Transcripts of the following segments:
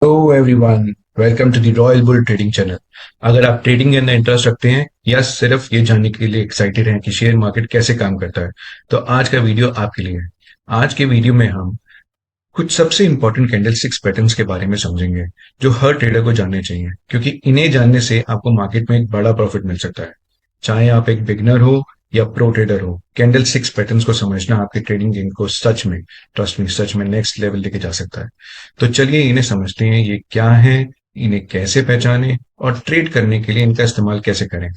Hello everyone, welcome to the Royal Bull Trading channel. अगर आप trading के अंदर इंटरेस्ट रखते हैं या सिर्फ ये जानने के लिए एक्साइटेड हैं कि शेयर मार्केट कैसे काम करता है, तो आज का वीडियो आपके लिए है। आज के वीडियो में हम कुछ सबसे इंपॉर्टेंट कैंडलस्टिक्स पैटर्न्स के बारे में समझेंगे, जो हर ट्रेडर को जानने चाहिए, क्योंकि इन्हें जानने से आपको मार्केट में एक बड़ा प्रॉफिट मिल सकता है। चाहे आप एक बिगनर हो या प्रो ट्रेडर हो, कैंडल सिक्स पैटर्न्स को समझना आपके ट्रेडिंग गेम को सच में, ट्रस्ट में, सच में नेक्स्ट लेवल लेके जा सकता है। तो चलिए इन्हें समझते हैं, ये क्या है, इन्हें कैसे पहचाने और ट्रेड करने के लिए इनका इस्तेमाल कैसे करें।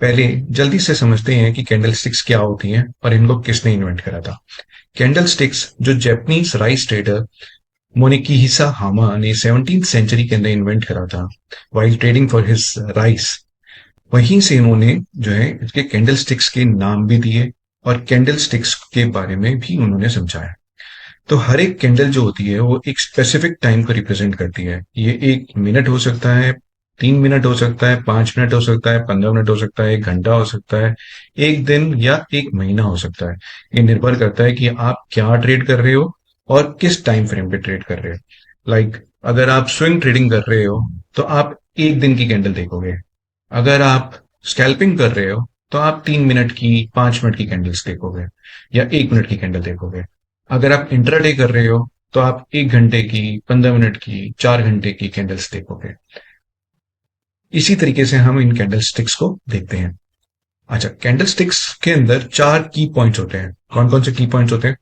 पहले जल्दी से समझते हैं कि कैंडल स्टिक्स क्या होती हैं और इनको किसने इन्वेंट करा था। कैंडल स्टिक्स जो जापानीज राइस ट्रेडर मोनिकिहिसा हामा ने 17th सेंचुरी के अंदर इन्वेंट करा था, while trading for his rice. वहीं से इन्होंने जो है इसके कैंडल स्टिक्स के नाम भी दिए और कैंडल स्टिक्स के बारे में भी उन्होंने समझाया। तो हर एक कैंडल जो होती है वो एक स्पेसिफिक टाइम को रिप्रेजेंट करती है। ये 1 मिनट हो सकता है, 3 मिनट हो सकता है, 5 मिनट हो सकता है, 15 मिनट हो सकता है, 1 घंटा हो सकता है, एक दिन या एक महीना हो सकता है। ये निर्भर करता है कि आप क्या ट्रेड कर रहे हो और किस टाइम फ्रेम पे ट्रेड कर रहे हो। अगर आप स्विंग ट्रेडिंग कर रहे हो तो आप एक दिन की कैंडल देखोगे। अगर आप स्कैल्पिंग कर रहे हो तो आप 3 मिनट की, 5 मिनट की कैंडल्स देखोगे या 1 मिनट की कैंडल देखोगे। अगर आप इंट्राडे कर रहे हो तो आप 1 घंटे की, 15 मिनट की, 4 घंटे की कैंडल्स देखोगे। इसी तरीके से हम इन कैंडल स्टिक्स को देखते हैं। अच्छा, कैंडल स्टिक्स के अंदर 4 की पॉइंट्स होते हैं। कौन कौन से की पॉइंट्स होते हैं,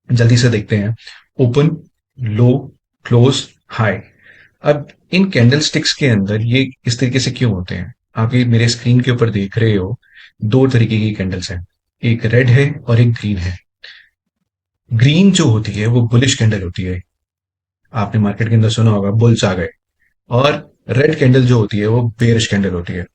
जल्दी से देखते हैं। ओपन, लो, क्लोज, हाई। अब इन कैंडल स्टिक्स के अंदर ये इस तरीके से क्यों होते हैं, आप ये मेरे स्क्रीन के ऊपर देख रहे हो, दो तरीके की कैंडल्स हैं, एक रेड है और एक ग्रीन है। ग्रीन जो होती है वो बुलिश कैंडल होती है, आपने मार्केट के अंदर सुना होगा बुल्स आ गए। और रेड कैंडल जो होती है वो बेरिश कैंडल होती है,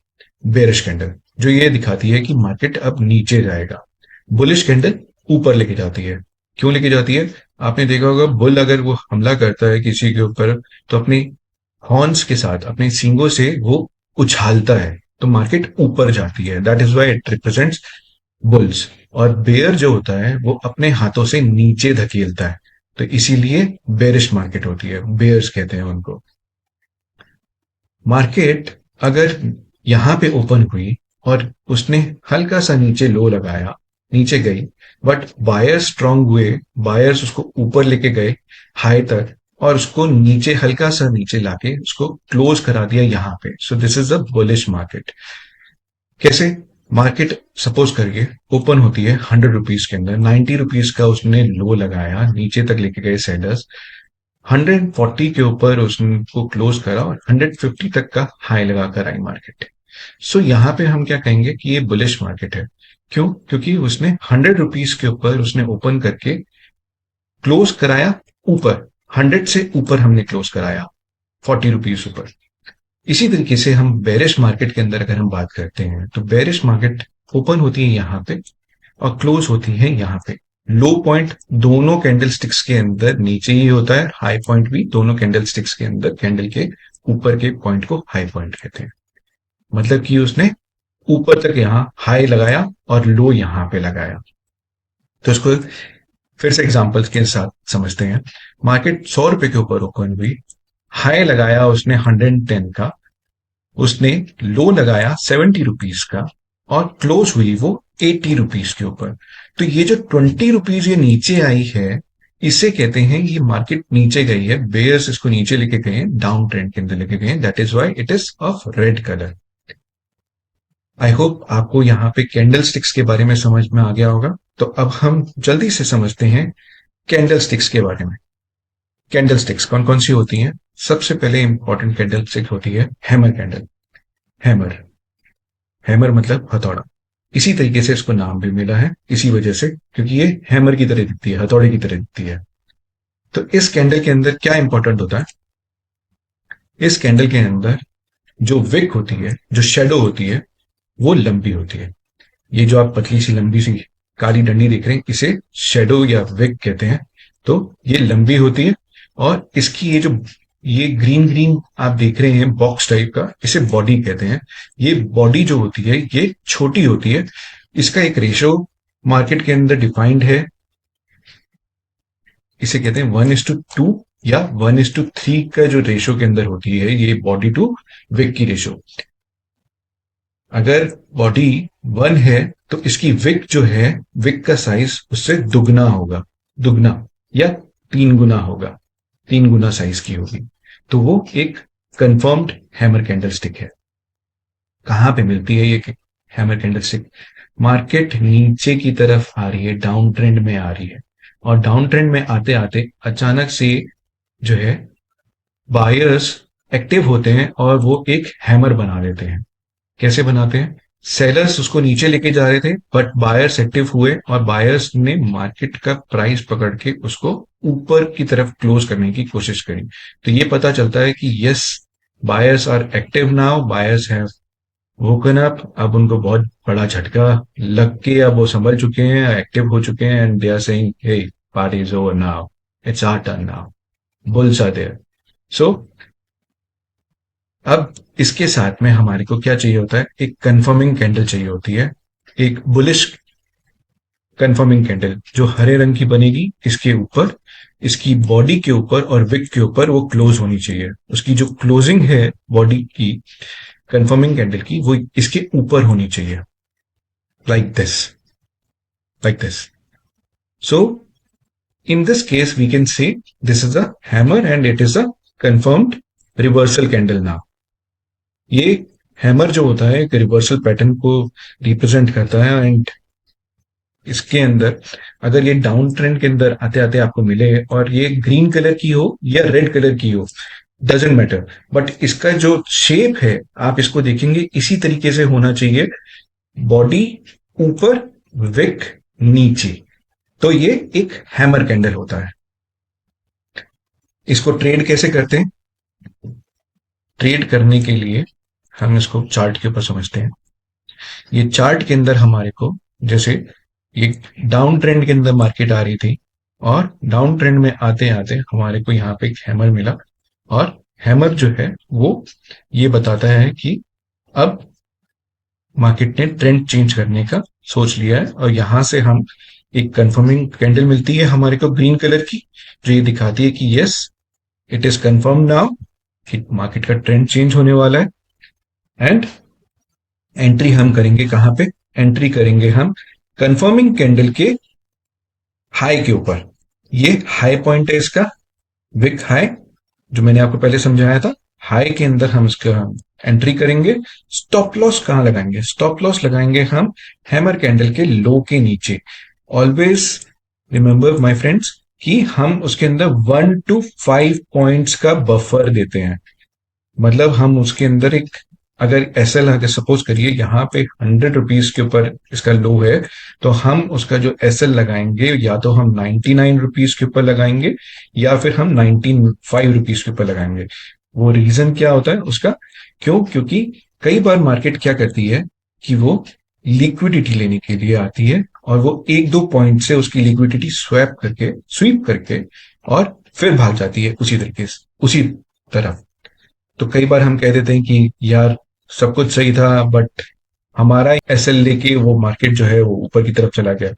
बेरिश कैंडल, जो ये दिखाती है कि मार्केट अब नीचे जाएगा। बुलिश कैंडल ऊपर लेके जाती है। क्यों लेके जाती है, आपने देखा होगा बुल अगर वो हमला करता है किसी के ऊपर तो अपने हॉर्न्स के साथ, अपने सींगों से वो उछालता है, तो मार्केट ऊपर जाती है। That is why it represents bulls. और बेयर जो होता है वो अपने हाथों से नीचे धकेलता है, तो इसीलिए बेरिश मार्केट होती है, बेयर्स कहते हैं उनको। मार्केट अगर यहां पे ओपन हुई और उसने हल्का सा नीचे लो लगाया, नीचे गई, बट बायर्स स्ट्रांग हुए, बायर्स उसको ऊपर लेके गए हाई तक और उसको नीचे, हल्का सा नीचे लाके उसको क्लोज करा दिया यहां पे। सो this is a bullish market. कैसे, मार्केट सपोज करिए ओपन होती है 100 रुपीज के अंदर, 90 रुपीज का उसने लो लगाया, नीचे तक लेके गए सेलर्स, 140 के ऊपर उसको क्लोज करा और 150 तक का हाई लगाकर आई मार्केट। सो यहाँ पे हम क्या कहेंगे कि ये बुलिश मार्केट है। क्यों, क्योंकि उसने 100 रुपीज के ऊपर उसने ओपन करके क्लोज कराया ऊपर, 100 से ऊपर हमने क्लोज कराया, 40 रुपीज ऊपर। इसी तरीके से हम बेरिश मार्केट के अंदर अगर हम बात करते हैं तो बेरिश मार्केट ओपन होती है यहाँ पे और क्लोज होती है यहाँ पे। लो पॉइंट दोनों कैंडल स्टिक्स के अंदर नीचे ही होता है, हाई पॉइंट भी दोनों कैंडल स्टिक्स के अंदर, कैंडल के ऊपर के पॉइंट को हाई पॉइंट कहते हैं। मतलब कि उसने ऊपर तक यहां हाई लगाया और लो यहां पे लगाया। तो इसको फिर से एग्जांपल्स के साथ समझते हैं। मार्केट 100 रुपए के ऊपर ओपन हुई, हाई लगाया उसने 110 का, उसने लो लगाया 70 रुपीज का और क्लोज हुई वो 80 रुपीज के ऊपर। तो ये जो 20 रुपीज ये नीचे आई है, इसे कहते हैं ये मार्केट नीचे गई है, बेयर्स इसको नीचे लेके गए हैं, डाउन ट्रेंड के अंदर लेके गए हैं। That is why it is of red colour. I hope आपको यहाँ पे कैंडल स्टिक्स के बारे में समझ में आ गया होगा। तो अब हम जल्दी से समझते हैं कैंडल स्टिक्स के बारे में। कैंडल स्टिक्स कौन कौन सी होती हैं। सबसे पहले इंपॉर्टेंट कैंडल स्टिक होती है हैमर कैंडल। हैमर, हैमर मतलब हथौड़ा। इसी तरीके से इसको नाम भी मिला है इसी वजह से, क्योंकि ये हैमर की तरह दिखती है, हथौड़े की तरह दिखती है। तो इस कैंडल के अंदर क्या इंपॉर्टेंट होता है, इस कैंडल के अंदर जो विक होती है, जो शेडो होती है, वो लंबी होती है। ये जो आप पतली सी लंबी सी काली डंडी देख रहे हैं, इसे शेडो या विक कहते हैं। तो ये लंबी होती है और इसकी ये ग्रीन ग्रीन आप देख रहे हैं बॉक्स टाइप का, इसे बॉडी कहते हैं। ये बॉडी जो होती है ये छोटी होती है। इसका एक रेशो मार्केट के अंदर डिफाइंड है, इसे कहते हैं 1:2 या 1:3 का जो रेशो के अंदर होती है ये बॉडी टू विक की रेशो। अगर बॉडी 1 है तो इसकी विक जो है, विक का साइज उससे दुगना होगा, दुगना या 3 गुना होगा, 3 गुना साइज की होगी। तो वो एक कंफर्म्ड हैमर कैंडल स्टिक है। कहां पे मिलती है ये हैमर कैंडल स्टिक? मार्केट नीचे की तरफ आ रही है, डाउन ट्रेंड में आ रही है, और डाउन ट्रेंड में आते आते अचानक से जो है बायर्स एक्टिव होते हैं और वो एक हैमर बना देते हैं। कैसे बनाते हैं? सेलर्स उसको नीचे लेके जा रहे थे बट बायर्स एक्टिव हुए और बायर्स ने मार्केट का प्राइस पकड़ के उसको ऊपर की तरफ क्लोज करने की कोशिश करी। तो ये पता चलता है कि yes, buyers are active now, buyers have woken up. अब उनको बहुत बड़ा झटका लग के अब वो संभल चुके हैं, एक्टिव हो चुके हैं, and they are saying hey, party is over now, it's our turn now, bulls are there. So अब इसके साथ में हमारे को क्या चाहिए होता है? एक कंफर्मिंग कैंडल चाहिए होती है, एक बुलिश कंफर्मिंग कैंडल जो हरे रंग की बनेगी। इसके ऊपर, इसकी बॉडी के ऊपर और विक के ऊपर वो क्लोज होनी चाहिए। उसकी जो क्लोजिंग है बॉडी की, कंफर्मिंग कैंडल की, वो इसके ऊपर होनी चाहिए, like this, like this. So in this case we can say this is a hammer and it is a confirmed reversal candle now। ये हैमर जो होता है एक रिवर्सल पैटर्न को रिप्रेजेंट करता है, एंड इसके अंदर अगर ये डाउन ट्रेंड के अंदर आते आते आपको मिले और ये ग्रीन कलर की हो या रेड कलर की हो, डजेंट मैटर, बट इसका जो शेप है आप इसको देखेंगे इसी तरीके से होना चाहिए, बॉडी ऊपर, विक नीचे। तो ये एक हैमर कैंडल होता है। इसको ट्रेड कैसे करते हैं? ट्रेड करने के लिए हम इसको चार्ट के ऊपर समझते हैं। ये चार्ट के अंदर हमारे को, जैसे ये डाउन ट्रेंड के अंदर मार्केट आ रही थी और डाउन ट्रेंड में आते आते हमारे को यहाँ पे एक हैमर मिला, और हैमर जो है वो ये बताता है कि अब मार्केट ने ट्रेंड चेंज करने का सोच लिया है, और यहां से हम एक कंफर्मिंग कैंडल मिलती है हमारे को ग्रीन कलर की, जो ये दिखाती है कि yes, it is confirm now कि मार्केट का ट्रेंड चेंज होने वाला है। एंड एंट्री हम करेंगे कहां पे? एंट्री करेंगे हम कंफर्मिंग कैंडल के हाई के ऊपर। ये हाई पॉइंट है इसका, विक हाई, जो मैंने आपको पहले समझाया था। हाई के अंदर हम इसका एंट्री करेंगे। स्टॉप लॉस कहां लगाएंगे? स्टॉप लॉस लगाएंगे हम हैमर कैंडल के लो के नीचे। ऑलवेज रिमेंबर माय फ्रेंड्स कि हम उसके अंदर 1 to 5 पॉइंट्स का बफर देते हैं। मतलब हम उसके अंदर एक, अगर एसएल अगर सपोज करिए यहाँ पे 100 रुपीज के ऊपर इसका लो है, तो हम उसका जो एसएल लगाएंगे या तो हम 99 रुपीज के ऊपर लगाएंगे या फिर हम 95 रुपीज के ऊपर लगाएंगे। वो रीजन क्या होता है उसका? क्यों? क्योंकि कई बार मार्केट क्या करती है कि वो लिक्विडिटी लेने के लिए आती है और वो 1-2 पॉइंट से उसकी लिक्विडिटी स्वीप करके और फिर भाग जाती है उसी तरीके से, उसी तरफ। तो कई बार हम कह देते हैं कि यार सब कुछ सही था बट हमारा एसएल लेके वो मार्केट जो है वो ऊपर की तरफ चला गया,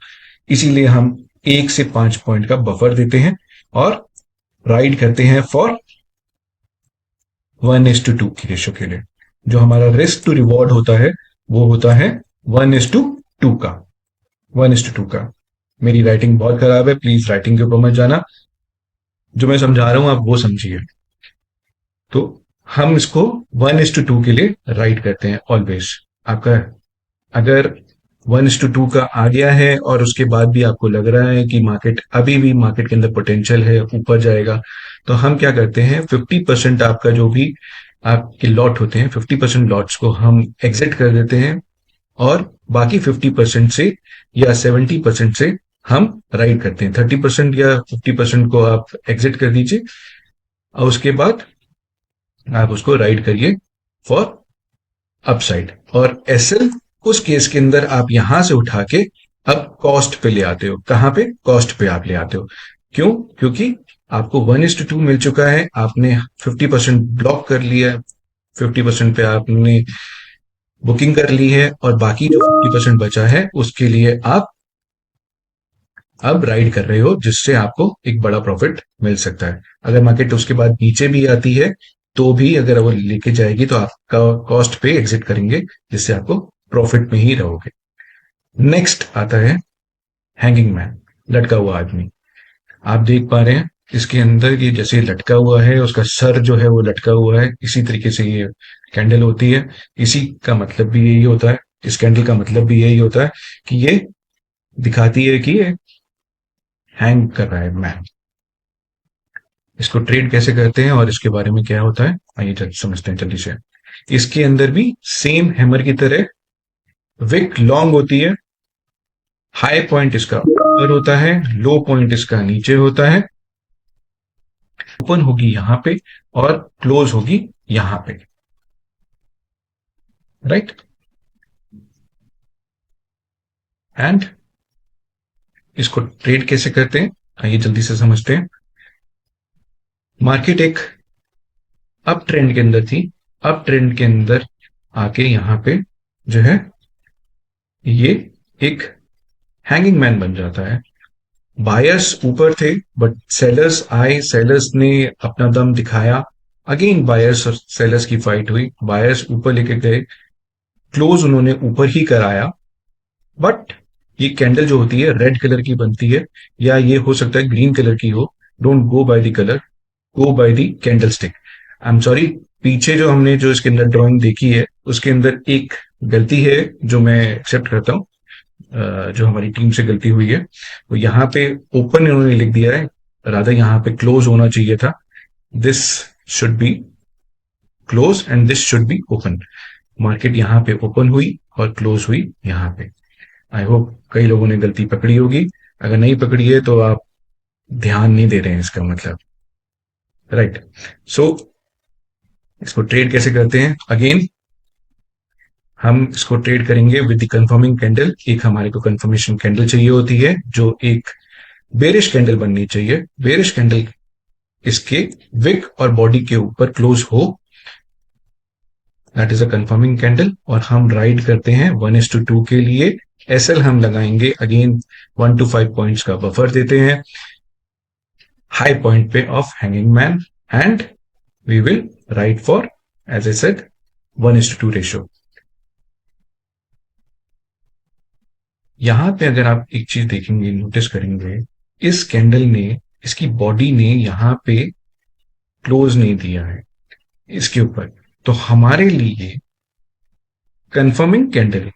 इसीलिए हम 1 से 5 पॉइंट का बफर देते हैं और राइड करते हैं फॉर 1:2 की रेशो के लिए। जो हमारा रिस्क टू रिवॉर्ड होता है वो होता है 1:2 का, 1:2 का। मेरी राइटिंग बहुत खराब है, प्लीज राइटिंग के ऊपर मत जाना, जो मैं समझा रहा हूं आप वो समझिए। तो हम इसको 1:2 के लिए राइट करते हैं ऑलवेज। आपका अगर 1:2 का आ गया है और उसके बाद भी आपको लग रहा है कि मार्केट अभी भी मार्केट के अंदर पोटेंशियल है, ऊपर जाएगा, तो हम क्या करते हैं, 50% आपका जो भी आपके लॉट होते हैं, 50% लॉट्स को हम एग्जिट कर देते हैं और बाकी 50% से या 70% से हम राइड करते हैं। 30% या 50% को आप एग्जिट कर दीजिए और उसके बाद आप उसको राइड करिए फॉर अपसाइड। और एसएल उस केस के अंदर आप यहां से उठा के अब कॉस्ट पे ले आते हो। कहां पे? कॉस्ट पे आप ले आते हो। क्यों? क्योंकि आपको 1:2 मिल चुका है, आपने 50% ब्लॉक कर लिया है, 50% पे आपने बुकिंग कर ली है और बाकी जो 50% बचा है उसके लिए आप अब राइड कर रहे हो, जिससे आपको एक बड़ा प्रॉफिट मिल सकता है। अगर मार्केट उसके बाद नीचे भी आती है तो भी अगर वो लेके जाएगी तो आपका कॉस्ट पे एग्जिट करेंगे, जिससे आपको प्रॉफिट में ही रहोगे। नेक्स्ट आता है हैंगिंग मैन, लटका हुआ आदमी। आप देख पा रहे हैं इसके अंदर ये जैसे लटका हुआ है, उसका सर जो है वो लटका हुआ है, इसी तरीके से ये कैंडल होती है। इसी का मतलब भी यही होता है, इस कैंडल का मतलब भी यही होता है कि ये दिखाती है कि ये हैंग कर रहा है मैन। इसको ट्रेड कैसे करते हैं और इसके बारे में क्या होता है, आइए समझते हैं जल्दी से। इसके अंदर भी सेम हैमर की तरह विक लॉन्ग होती है। हाई पॉइंट इसका ऊपर होता है, लो पॉइंट इसका नीचे होता है। ओपन होगी यहां पे और क्लोज होगी यहां पे, राइट। एंड इसको ट्रेड कैसे करते हैं, आइए जल्दी से समझते हैं। मार्केट एक अप ट्रेंड के अंदर थी, अप ट्रेंड के अंदर आके यहां पे जो है ये एक हैंगिंग मैन बन जाता है। बायर्स ऊपर थे बट सेलर्स आए, सेलर्स ने अपना दम दिखाया। अगेन बायर्स और सेलर्स की फाइट हुई, बायर्स ऊपर लेके गए, क्लोज उन्होंने ऊपर ही कराया। बट ये कैंडल जो होती है रेड कलर की बनती है, या ये हो सकता है ग्रीन कलर की हो। Don't go by the colour, go by the candle stick. I am sorry, पीछे जो हमने जो इसके अंदर ड्राइंग देखी है उसके अंदर एक गलती है जो मैं एक्सेप्ट करता हूँ। जो हमारी टीम से गलती हुई है वो यहाँ पे ओपन इन्होंने लिख दिया है, राधा यहाँ पे क्लोज होना चाहिए था। This should be close and this should be open. Market यहाँ पे ओपन हुई और क्लोज हुई यहाँ पे। आई होप कई लोगों ने गलती पकड़ी होगी, अगर नहीं पकड़ी है तो आप ध्यान नहीं दे रहे हैं इसका मतलब, राइट। सो इसको ट्रेड कैसे करते हैं, अगेन हम इसको ट्रेड करेंगे विद द कंफर्मिंग कैंडल। एक हमारे को कंफर्मेशन कैंडल चाहिए होती है जो एक बेरिश कैंडल बननी चाहिए। बेरिश कैंडल इसके विक और बॉडी के ऊपर क्लोज हो, that is a confirming candle. और हम राइड करते हैं 1:2 के लिए। एसएल हम लगाएंगे अगेन 1 to 5 पॉइंट्स का बफर देते हैं हाई पॉइंट पे of hanging man, and we will ride for, as I said, 1:2 ratio. यहां पे अगर आप एक चीज देखेंगे, नोटिस करेंगे, इस कैंडल ने, इसकी बॉडी ने यहां पे क्लोज नहीं दिया है इसके ऊपर। तो हमारे लिए कंफर्मिंग कैंडल,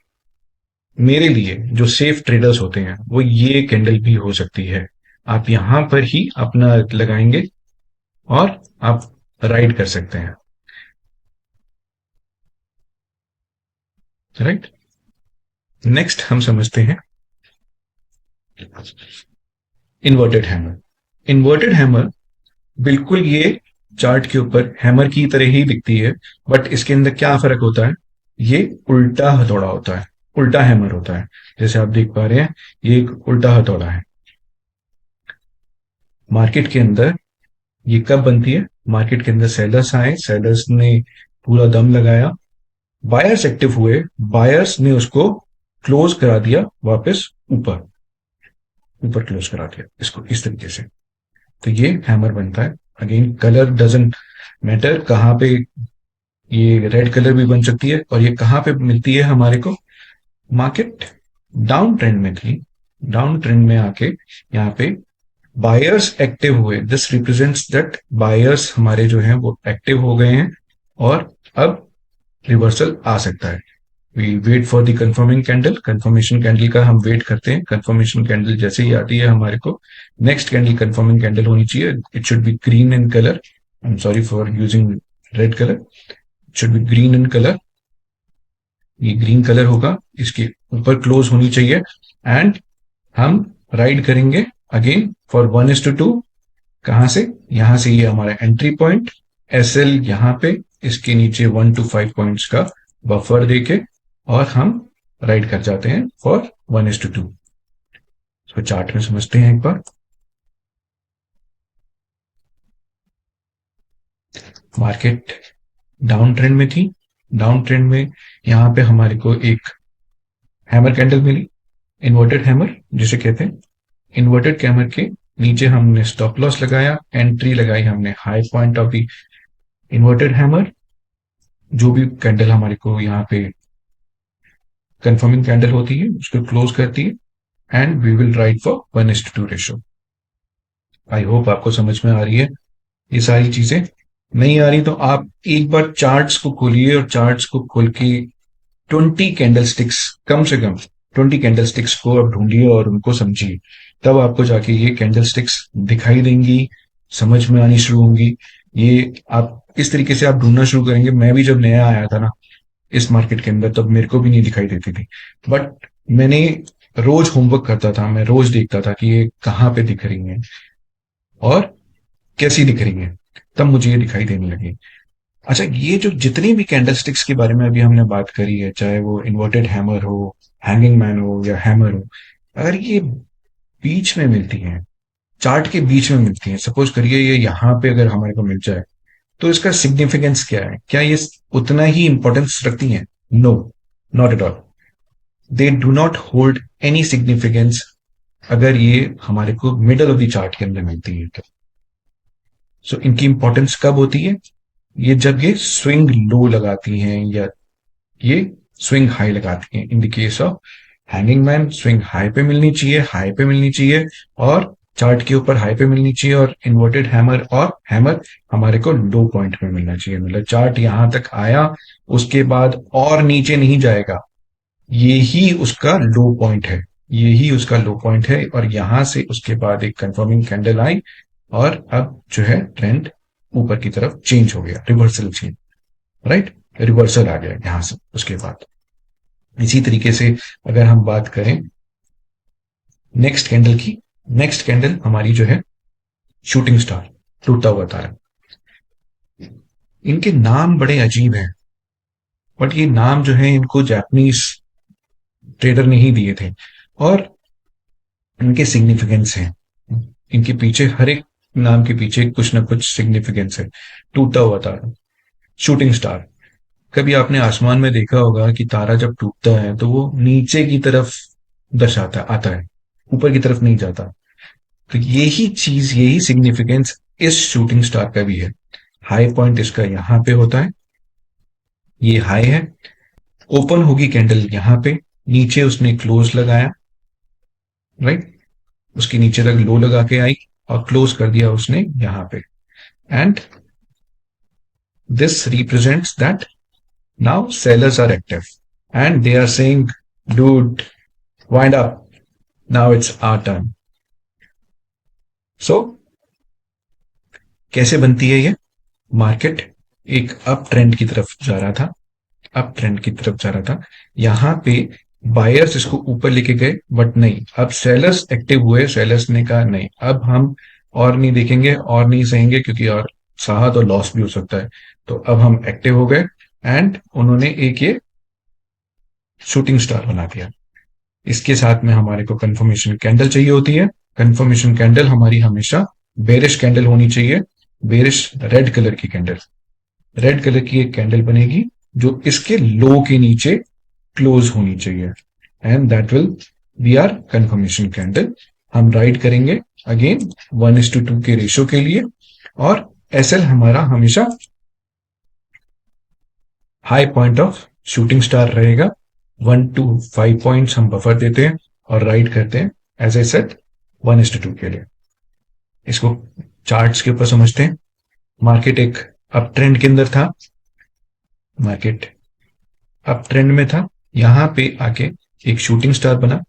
मेरे लिए जो सेफ ट्रेडर्स होते हैं, वो ये कैंडल भी हो सकती है। आप यहां पर ही अपना लगाएंगे और आप राइड कर सकते हैं, राइट। नेक्स्ट हम समझते हैं इन्वर्टेड हैमर। इन्वर्टेड हैमर बिल्कुल ये चार्ट के ऊपर हैमर की तरह ही दिखती है, बट इसके अंदर क्या फर्क होता है, ये उल्टा हथौड़ा होता है, उल्टा हैमर होता है। जैसे आप देख पा रहे हैं ये एक उल्टा हथौड़ा है। मार्केट के अंदर ये कब बनती है, मार्केट के अंदर सेलर्स आए, सेलर्स ने पूरा दम लगाया, बायर्स एक्टिव हुए, बायर्स ने उसको क्लोज करा दिया वापस ऊपर, ऊपर क्लोज करा दिया इसको इस तरीके से। तो ये हैमर बनता है। अगेन कलर डजेंट मैटर, कहां पे ये रेड कलर भी बन सकती है, और ये कहां पे मिलती है हमारे को, मार्केट डाउन ट्रेंड में थी, डाउन ट्रेंड में आके यहाँ पे बायर्स एक्टिव हुए। दिस रिप्रेजेंट्स दैट बायर्स हमारे जो हैं वो एक्टिव हो गए हैं और अब रिवर्सल आ सकता है। We wait for the confirming candle, confirmation candle का हम वेट करते हैं। कंफर्मेशन कैंडल जैसे ही आती है हमारे को, नेक्स्ट कैंडल कंफर्मिंग कैंडल होनी चाहिए। It should be green in colour, I am sorry for using red colour, it should be green in colour. ये ग्रीन कलर होगा, इसके ऊपर क्लोज होनी चाहिए, एंड हम राइड करेंगे अगेन फॉर 1:2। कहां से, यहां से ये हमारा एंट्री पॉइंट, एसएल यहां पे, इसके नीचे 1 to 5 पॉइंट्स का बफर देके, और हम राइड कर जाते हैं फॉर 1:2। तो चार्ट में समझते हैं एक बार। मार्केट डाउन ट्रेंड में थी, डाउन ट्रेंड में यहां पे हमारे को एक हैमर कैंडल मिली, इन्वर्टेड हैमर जिसे कहते हैं। इन्वर्टेड कैमर के नीचे हमने स्टॉप लॉस लगाया, एंट्री लगाई हमने high point of the inverted hammer, जो भी कैंडल हमारे को यहाँ पे कंफर्मिंग कैंडल होती है उसको क्लोज करती है, and we will right for 1:2 ratio. I hope आपको समझ में आ रही है ये सारी चीजें। नहीं आ रही तो आप एक बार चार्ट्स को खोलिए और चार्ट्स को खोल के 20 कैंडल स्टिक्स, कम से कम 20 कैंडल स्टिक्स को आप ढूंढिए और उनको समझिए, तब आपको जाके ये कैंडल स्टिक्स दिखाई देंगी, समझ में आनी शुरू होंगी। ये आप इस तरीके से आप ढूंढना शुरू करेंगे। मैं भी जब नया आया था ना इस मार्केट के अंदर, तब मेरे को भी नहीं दिखाई देती थी, बट मैंने रोज होमवर्क करता था, मैं रोज देखता था कि ये कहाँ पे दिख रही है और कैसी दिख रही है, तब मुझे ये दिखाई देने लगी। अच्छा, ये जो जितनी भी कैंडल स्टिक्स के बारे में अभी हमने बात करी है, चाहे वो इन्वर्टेड हैमर हो, हैंगिंग मैन हो या हैमर हो, अगर ये बीच में मिलती हैं, चार्ट के बीच में मिलती हैं, सपोज करिए ये यहाँ पे अगर हमारे को मिल जाए, तो इसका सिग्निफिकेंस क्या है? क्या ये उतना ही इंपॉर्टेंस रखती हैं? No, not at all. They do not hold any significance अगर ये हमारे को मिडल ऑफ द चार्ट के अंदर मिलती है तो। सो इनकी इंपॉर्टेंस कब होती है? ये जब ये स्विंग लो लगाती हैं या ये स्विंग हाई लगाती हैं। In the case of hanging man, swing high पे मिलनी चाहिए, हाई पे मिलनी चाहिए, और चार्ट के ऊपर हाई पे मिलनी चाहिए, और इन्वर्टेड हैमर और हैमर हमारे को लो पॉइंट पे मिलना चाहिए। मतलब चार्ट यहां तक आया, उसके बाद और नीचे नहीं जाएगा, ये ही उसका लो पॉइंट है, ये ही उसका लो पॉइंट है। और यहां से उसके बाद एक कंफर्मिंग कैंडल आई, और अब जो है ट्रेंड ऊपर की तरफ चेंज हो गया, रिवर्सल चेंज, राइट, रिवर्सल आ गया यहां से उसके बाद। इसी तरीके से अगर हम बात करें नेक्स्ट कैंडल की, नेक्स्ट कैंडल हमारी जो है शूटिंग स्टार, टूटता हुआ तारा। इनके नाम बड़े अजीब हैं, बट ये नाम जो है इनको जापानीज ट्रेडर ने ही दिए थे, और इनके सिग्निफिकेंस हैं। इनके पीछे, हर एक नाम के पीछे कुछ ना कुछ सिग्निफिकेंस है। टूटता हुआ तारा, शूटिंग स्टार। कभी आपने आसमान में देखा होगा कि तारा जब टूटता है तो वो नीचे की तरफ दर्शाता आता है, ऊपर की तरफ नहीं जाता। तो यही चीज, यही सिग्निफिकेंस इस शूटिंग स्टार का भी है। हाई पॉइंट इसका यहां पे होता है, ये हाई है, ओपन होगी कैंडल यहां पे, नीचे उसने क्लोज लगाया, राइट, उसके नीचे तक लो लगा के आई और क्लोज कर दिया उसने यहां पे। And this represents that now sellers are active and they are saying, dude, wind up, now it's our turn. So कैसे बनती है ये मार्केट? एक अप ट्रेंड की तरफ जा रहा था, अप ट्रेंड की तरफ जा रहा था, यहां पे बायर्स इसको ऊपर लेके गए, बट नहीं, अब सेलर्स एक्टिव हुए। सेलर्स ने कहा नहीं, अब हम और नहीं देखेंगे और नहीं सहेंगे, क्योंकि और सहा तो लॉस भी हो सकता है। तो अब हम एक्टिव हो गए, एंड उन्होंने एक ये शूटिंग स्टार बना दिया। इसके साथ में हमारे को कंफर्मेशन कैंडल चाहिए होती है। कंफर्मेशन कैंडल हमारी हमेशा बेरिश कैंडल होनी चाहिए, बेरिश रेड कलर की कैंडल। रेड कलर की एक कैंडल बनेगी जो इसके लो के नीचे क्लोज होनी चाहिए, and that will be our confirmation candle. हम राइट करेंगे अगेन 1:2 के रेशो के लिए, और एसएल हमारा हमेशा high point of shooting star रहेगा। 1 to 5 पॉइंट्स हम बफर देते हैं और राइट करते हैं एज ए सेट 1:2 के लिए। इसको चार्ट्स के ऊपर समझते हैं। मार्केट एक अप ट्रेंड के अंदर था, मार्केट अप ट्रेंड में था, यहां पे आके एक शूटिंग स्टार बना।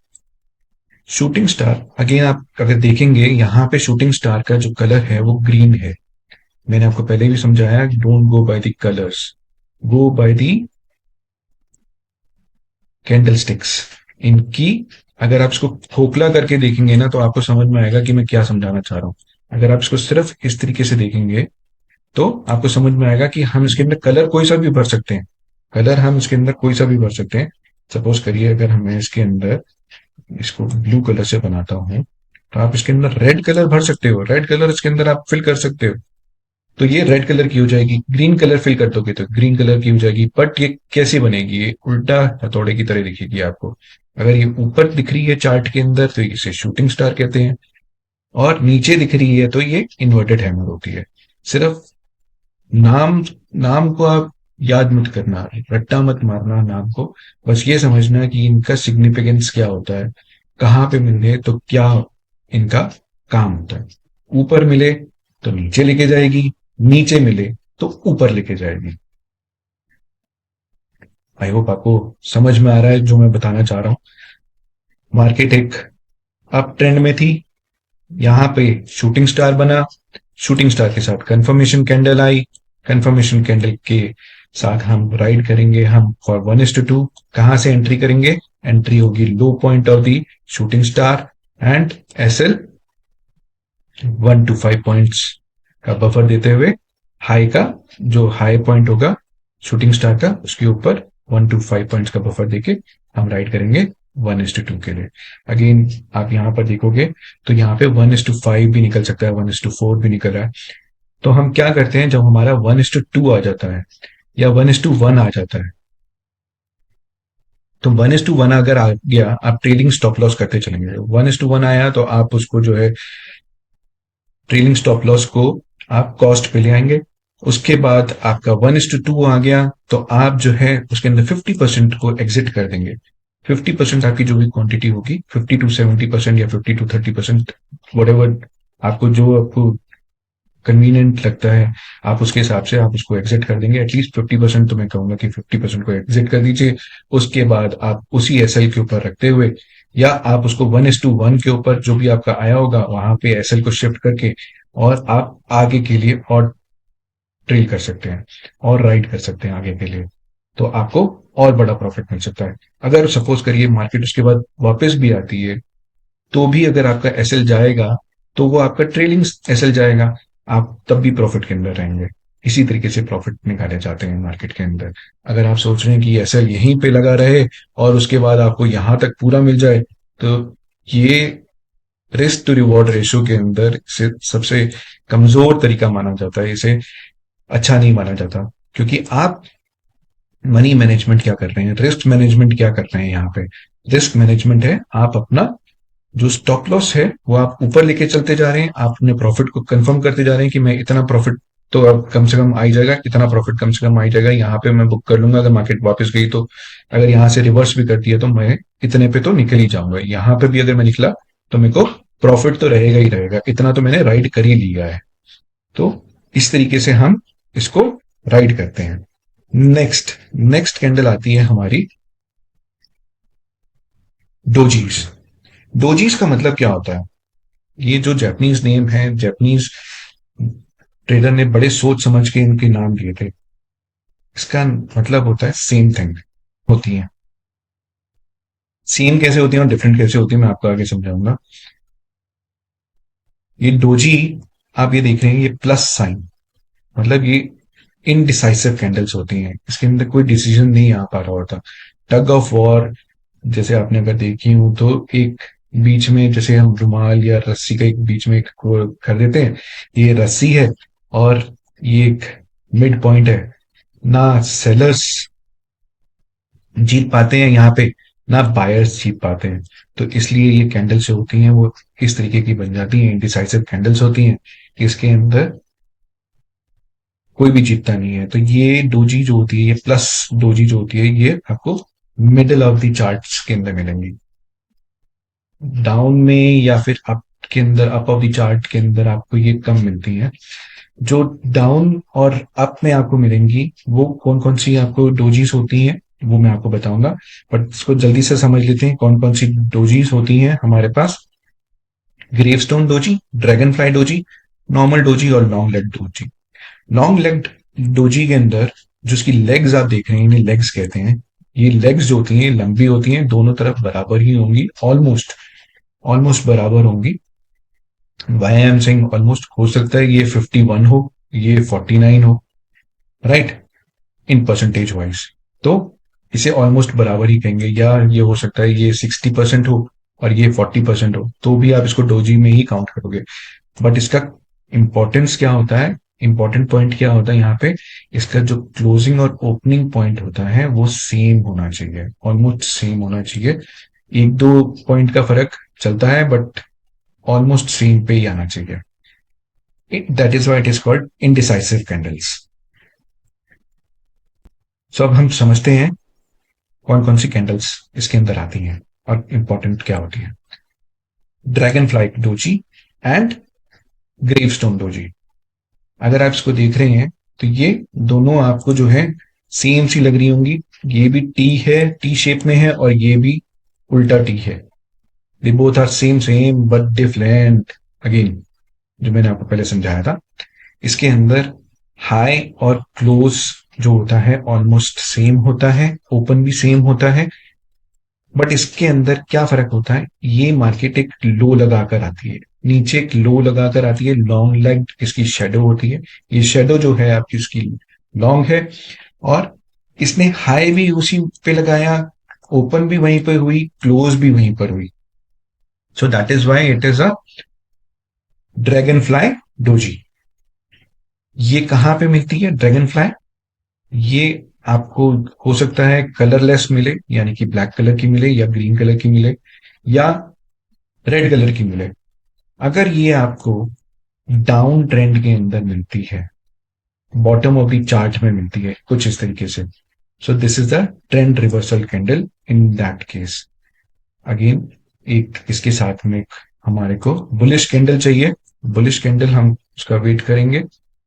शूटिंग स्टार अगेन आप अगर देखेंगे, यहां पे शूटिंग स्टार का जो कलर है वो ग्रीन है। मैंने आपको पहले भी समझाया, don't go by the colours, go by the candle sticks. इनकी अगर आप इसको खोखला करके देखेंगे ना, तो आपको समझ में आएगा कि मैं क्या समझाना चाह रहा हूं। अगर आप इसको सिर्फ इस तरीके से देखेंगे तो आपको समझ में आएगा कि हम इसके अंदर कलर कोई सा भी भर सकते हैं, कलर हम इसके अंदर कोई सा भी भर सकते हैं। सपोज करिए अगर हमें इसके अंदर इसको ब्लू कलर से बनाता हूं, तो आप इसके अंदर रेड कलर भर सकते हो, रेड कलर इसके अंदर आप फिल कर सकते हो, तो ये रेड कलर की हो जाएगी। ग्रीन कलर फिल कर दोगे तो ग्रीन कलर की हो जाएगी। बट ये कैसी बनेगी? ये उल्टा हथौड़े की तरह दिखेगी आपको। अगर ये ऊपर दिख रही है चार्ट के अंदर तो इसे शूटिंग स्टार कहते हैं, और नीचे दिख रही है तो ये इन्वर्टेड हैमर होती है। सिर्फ नाम नाम को आप याद मत करना, रट्टा मत मारना नाम को, बस ये समझना कि इनका सिग्निफिकेंस क्या होता है, कहाँ पे मिले तो क्या इनका काम होता है। ऊपर मिले तो नीचे लेके जाएगी, नीचे मिले तो ऊपर लेके जाएगी। आई होप आपको समझ में आ रहा है जो मैं बताना चाह रहा हूँ। मार्केट एक अप ट्रेंड में थी, यहाँ पे शूटिंग स्टार बना, शूटिंग स्टार के साथ कंफर्मेशन कैंडल आई, कंफर्मेशन कैंडल के साथ हम राइड करेंगे हम फॉर 1:2। कहां से एंट्री करेंगे? एंट्री होगी low point of the shooting star and SL 1 to 5 points का बफर देते हुए, हाई का जो हाई पॉइंट होगा शूटिंग स्टार का उसके ऊपर 1 to 5 पॉइंट्स का बफर देके हम राइड करेंगे 1:2 के लिए। अगेन आप यहां पर देखोगे तो यहाँ पे 1:5 भी निकल सकता है, 1:4 भी निकल रहा है। तो हम क्या करते हैं, जब हमारा 1:2 आ जाता है या 1:1 आ जाता है, तो 1:1 अगर आ गया आप ट्रेलिंग स्टॉप लॉस करते चलेंगे। 1:1 आया तो आप उसको जो है ट्रेलिंग स्टॉप लॉस को आप कॉस्ट पे ले आएंगे। उसके बाद आपका 1:2 आ गया तो आप जो है उसके अंदर 50% को एग्जिट कर देंगे। 50% आपकी जो भी क्वांटिटी होगी, 50 to 70% या 50 to 30%, वट एवर आपको कन्वीनियंट लगता है, आप उसके हिसाब से आप उसको एग्जिट कर देंगे। एटलीस्ट 50%, तो मैं कहूंगा कि 50% को एग्जिट कर दीजिए। उसके बाद आप उसी एसएल के ऊपर रखते हुए, या आप उसको 1:1 के ऊपर जो भी आपका आया होगा वहां पे एसएल को शिफ्ट करके और आप आगे के लिए और ट्रेल कर सकते हैं और राइड कर सकते हैं आगे के लिए, तो आपको और बड़ा प्रॉफिट मिल सकता है। अगर सपोज करिए मार्केट उसके बाद वापस भी आती है तो भी अगर आपका एसएल जाएगा तो वो आपका ट्रेलिंग एसएल जाएगा, आप तब भी प्रॉफिट के अंदर रहेंगे। इसी तरीके से प्रॉफिट निकाले जाते हैं मार्केट के अंदर। अगर आप सोच रहे हैं कि एसएल यहीं पे लगा रहे और उसके बाद आपको यहां तक पूरा मिल जाए, तो ये रिस्क टू रिवॉर्ड रेशियो के अंदर से सबसे कमजोर तरीका माना जाता है, इसे अच्छा नहीं माना जाता। क्योंकि आप मनी मैनेजमेंट क्या कर रहे हैं, रिस्क मैनेजमेंट क्या कर रहे हैं यहाँ पे? रिस्क मैनेजमेंट है आप अपना जो स्टॉप लॉस है वो आप ऊपर लेके चलते जा रहे हैं, आप अपने प्रॉफिट को कंफर्म करते जा रहे हैं कि मैं इतना प्रॉफिट तो अब कम से कम आ ही जाएगा, इतना प्रॉफिट कम से कम आ ही जाएगा, यहाँ पे मैं बुक कर लूंगा। अगर मार्केट वापस गई तो, अगर यहाँ से रिवर्स भी करती है तो मैं इतने पे तो निकल ही जाऊंगा। यहाँ पे भी अगर मैं निकला तो मेरे को प्रॉफिट तो रहेगा ही रहेगा, इतना तो मैंने राइड कर ही लिया है। तो इस तरीके से हम इसको राइड करते हैं। नेक्स्ट नेक्स्ट कैंडल आती है हमारी डोजीज। डोजीज का मतलब क्या होता है? ये जो जापानीज नेम है, जापानीज ट्रेडर ने बड़े सोच समझ के इनके नाम दिए थे। इसका मतलब होता है सेम थिंग होती है। सेम कैसे होती है और डिफरेंट कैसे होती है मैं आपको आगे समझाऊंगा। ये डोजी आप ये देख रहे हैं, ये प्लस साइन, मतलब ये इनडिसाइसिव कैंडल्स होती हैं, इसके अंदर कोई डिसीजन नहीं आ पा रहा होता। टग ऑफ वॉर जैसे आपने अगर देखी हूं तो एक बीच में जैसे हम रुमाल या रस्सी का एक बीच में एक कर देते हैं, ये रस्सी है और ये एक मिड पॉइंट है। ना सेलर्स जीत पाते हैं यहाँ पे, ना बायर्स जीत पाते हैं। तो इसलिए ये कैंडल्स जो होती हैं वो इस तरीके की बन जाती हैं, इंडिसाइसिव कैंडल्स होती हैं, इसके अंदर कोई भी जीतता नहीं है। तो ये डोजी जो होती है, ये प्लस डोजी जो होती है, ये आपको मिडिल ऑफ द चार्ट्स के अंदर मिलेंगी। डाउन में या फिर अप के अंदर, अप ऑफ द चार्ट के अंदर आपको ये कम मिलती हैं। जो डाउन और अप में आपको मिलेंगी वो कौन कौन सी आपको डोजीज होती हैं वो मैं आपको बताऊंगा, बट इसको जल्दी से समझ लेते हैं कौन कौन सी डोजीज होती हैं हमारे पास। Gravestone doji, dragonfly doji, normal doji और long leg doji. Long leg doji के अंदर जो इसकी लेग्स आप देख रहे हैं, इन्हें लेग्स कहते हैं। ये लेग्स जो होती हैं लंबी होती हैं, दोनों तरफ बराबर ही होंगी, ऑलमोस्ट ऑलमोस्ट बराबर होंगी। वाई एम सिंह ऑलमोस्ट, हो सकता है ये 51 हो, ये 49 हो, राइट, इन परसेंटेज वाइज। तो इसे ऑलमोस्ट बराबर ही कहेंगे, या ये हो सकता है ये 60% हो और ये 40% हो, तो भी आप इसको डोजी में ही काउंट करोगे। बट इसका इंपॉर्टेंस क्या होता है, इंपॉर्टेंट पॉइंट क्या होता है यहाँ पे, इसका जो क्लोजिंग और ओपनिंग पॉइंट होता है वो सेम होना चाहिए, ऑलमोस्ट सेम होना चाहिए। एक दो पॉइंट का फर्क चलता है, बट ऑलमोस्ट सेम पे ही आना चाहिए। That is why it is called indecisive candles. So अब हम समझते हैं कौन कौन सी कैंडल्स इसके अंदर आती हैं और इंपॉर्टेंट क्या होती है। Dragon fly doji and gravestone doji. अगर आप इसको देख रहे हैं तो ये दोनों आपको जो है सेम सी लग रही होंगी। ये भी टी है, टी शेप में है, और ये भी उल्टा टी है। They both are same same but different. Again, जो मैंने आपको पहले समझाया था, इसके अंदर हाई और क्लोज जो होता है ऑलमोस्ट सेम होता है, ओपन भी सेम होता है। बट इसके अंदर क्या फर्क होता है, ये मार्केट एक लो लगाकर आती है, नीचे एक लो लगाकर आती है, लॉन्ग लेग इसकी शेडो होती है। ये शेडो जो है आपकी उसकी लॉन्ग है, और इसने हाई भी उसी पे लगाया, ओपन भी वहीं पर हुई, क्लोज भी वहीं पर हुई। So that is why it is a dragon fly doji. ये कहां पे मिलती है ड्रैगन फ्लाई? ये आपको हो सकता है कलरलेस मिले, यानी कि ब्लैक कलर की मिले, या ग्रीन कलर की मिले, या रेड कलर की मिले। अगर ये आपको डाउन ट्रेंड के अंदर मिलती है, बॉटम ऑफ द चार्ट में मिलती है कुछ इस तरीके से, so this is the trend reversal candle in that case. Again, एक इसके साथ में एक हमारे को बुलिश कैंडल चाहिए। बुलिश कैंडल हम उसका वेट करेंगे,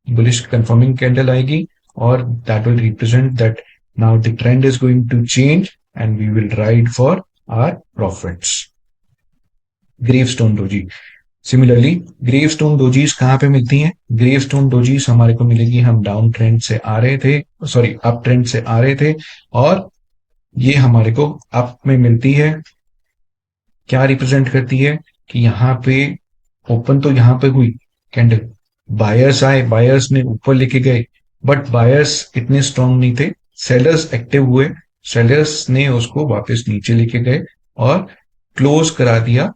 बुलिश कंफर्मिंग कैंडल आएगी, और that will represent that now the trend is going to change and we will ride for our profits. Gravestone doji. Similarly gravestone dojis कहां पे मिलती हैं? ग्रेवस्टोन डोजीज हमारे को मिलेगी, हम डाउन ट्रेंड से आ रहे थे, सॉरी अप ट्रेंड से आ रहे थे, और ये हमारे को अप में मिलती है। क्या रिप्रेजेंट करती है कि यहाँ पे ओपन तो यहाँ पे हुई कैंडल, बायर्स आए, बायर्स ने ऊपर लेके गए, बट बायर्स इतने स्ट्रांग नहीं थे, सेलर्स एक्टिव हुए, सेलर्स ने उसको वापस नीचे लेके गए और क्लोज करा दिया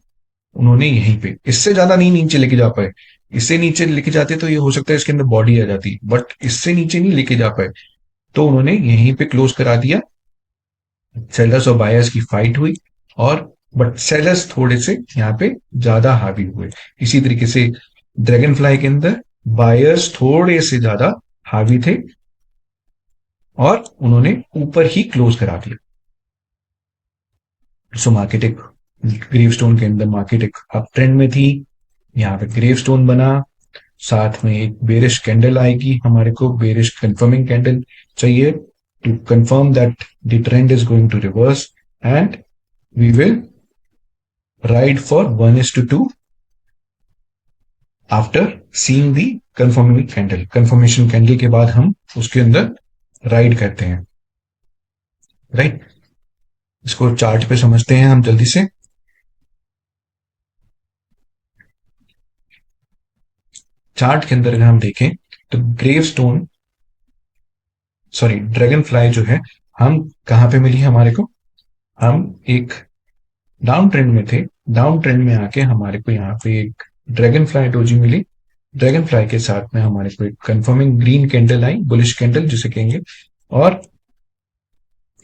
उन्होंने यहीं पे। इससे ज्यादा नहीं नीचे लेके जा पाए। इससे नीचे लेके जाते तो ये हो सकता है इसके अंदर बॉडी आ जाती, बट इससे नीचे नहीं लेके जा पाए, तो उन्होंने यहीं पे क्लोज करा दिया। सेलर्स और बायर्स की फाइट हुई, और बट सेलर्स थोड़े से यहाँ पे ज्यादा हावी हुए। इसी तरीके से ड्रैगन फ्लाई के अंदर बायर्स थोड़े से ज्यादा हावी थे, और उन्होंने ऊपर ही क्लोज करा दिया। सो मार्केट एक ग्रेवस्टोन के अंदर मार्केट एक अप ट्रेंड में थी, यहाँ पे ग्रेवस्टोन बना, साथ में एक बेरिश कैंडल आएगी, हमारे को बेरिश कंफर्मिंग कैंडल चाहिए to confirm that the trend is going to reverse, and we will ride for 1:2 after seeing the confirming candle. Confirmation candle के बाद हम उसके अंदर राइड करते हैं, राइट। इसको चार्ट पे समझते हैं हम जल्दी से। चार्ट के अंदर अगर हम देखें तो ग्रेवस्टोन, सॉरी ड्रैगन फ्लाई जो है, हम कहां पे मिली हमारे को? हम एक डाउन ट्रेंड में थे, डाउन ट्रेंड में आके हमारे को यहाँ पे एक ड्रैगन फ्लाई डोजी मिली। ड्रैगन फ्लाई के साथ में हमारे को एक कंफर्मिंग ग्रीन कैंडल आई, बुलिश कैंडल जिसे कहेंगे, और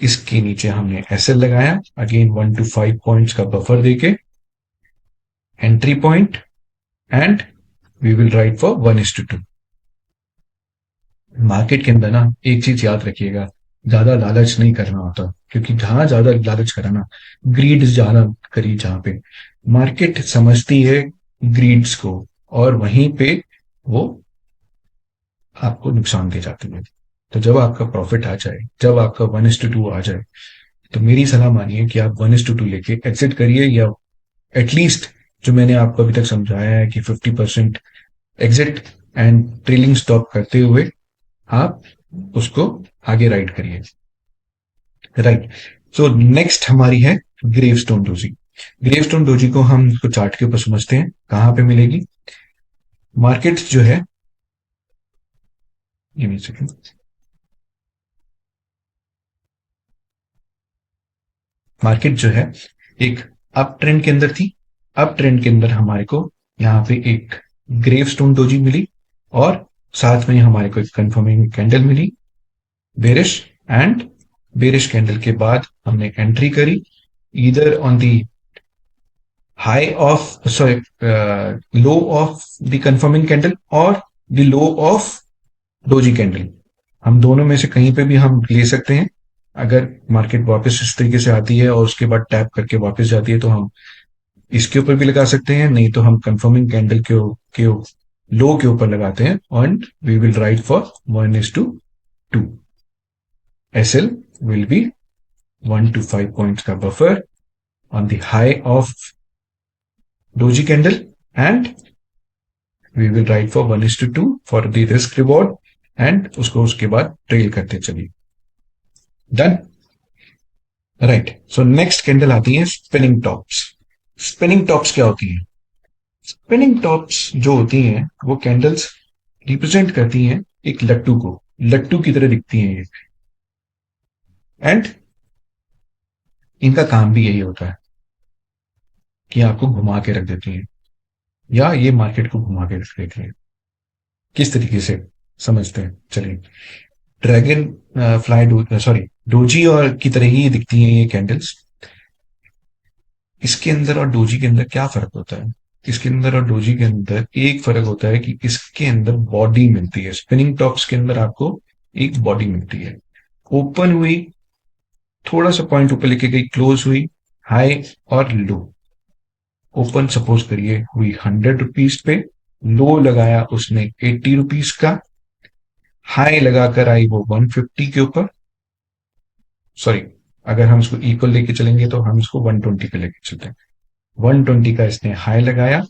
इसके नीचे हमने एसएल लगाया, अगेन 1 to 5 पॉइंट्स का बफर देके entry point, and we will ride for 1:2। Market के अंदर ना एक चीज याद रखिएगा, ज्यादा लालच नहीं करना होता, क्योंकि जहां ज्यादा लालच कराना, ग्रीड ज्यादा करी जहां पे, मार्केट समझती है ग्रीड्स को, और वहीं पे वो आपको नुकसान दे जाती है। तो जब आपका प्रॉफिट आ जाए, जब आपका 1:2 आ जाए, तो मेरी सलाह मानिए कि आप 1:2 लेके एग्जिट करिए, या एटलीस्ट जो मैंने आपको अभी तक समझाया है कि 50% एग्जिट एंड ट्रेलिंग स्टॉप करते हुए आप उसको आगे राइड करिए, राइट। सो नेक्स्ट हमारी है ग्रेवस्टोन डोजी। ग्रेवस्टोन डोजी को हम इसको चार्ट के ऊपर समझते हैं, कहां पे मिलेगी मार्केट जो है। सेकंड, मार्केट जो है एक अप ट्रेंड के अंदर थी, अप ट्रेंड के अंदर हमारे को यहाँ पे एक ग्रेवस्टोन डोजी मिली, और साथ में हमारे को एक कंफर्मिंग कैंडल मिली बेरिश, एंड बेरिश कैंडल के बाद हमने एंट्री करी, either on the high of sorry low of the confirming candle or the low of doji candle. हम दोनों में से कहीं पे भी हम ले सकते हैं। अगर मार्केट वापस इस तरीके से आती है और उसके बाद टैप करके वापस जाती है तो हम इसके ऊपर भी लगा सकते हैं, नहीं तो हम कंफर्मिंग कैंडल के लो के ऊपर लगाते हैं। And we will right for 1:2। SL will be 1 to 5 points का buffer on the high of doji candle, and we will write for 1:2 for the risk reward, and उसको उसके बाद ट्रेल करते चलिए। Done, right. So next candle आती है spinning tops. Spinning tops क्या होती हैं? स्पिनिंग टॉप्स जो होती हैं वो कैंडल्स रिप्रेजेंट करती हैं एक लट्टू को, लट्टू की तरह दिखती हैं ये। एंड इनका काम भी यही होता है कि आपको घुमा के रख देती हैं, या ये मार्केट को घुमा के रख देती हैं। किस तरीके से समझते हैं चलिए। ड्रैगन फ्लाई सॉरी डोजी और की तरह ही दिखती हैं ये कैंडल्स। इसके अंदर और डोजी के अंदर क्या फर्क होता है? इसके अंदर और डोजी के अंदर एक फर्क होता है कि इसके अंदर बॉडी मिलती है। स्पिनिंग टॉप्स के अंदर आपको एक बॉडी मिलती है। ओपन हुई, थोड़ा सा पॉइंट ऊपर लेके गई, क्लोज हुई, हाई और लो। ओपन सपोज करिए हुई 100 रुपीज पे, लो लगाया उसने 80 रुपीज का, हाई लगाकर आई वो 150 के ऊपर। सॉरी, अगर हम इसको इक्वल लेके चलेंगे तो हम इसको 120 पे लेके चलते हैं। 120 का इसने हाई लगाया,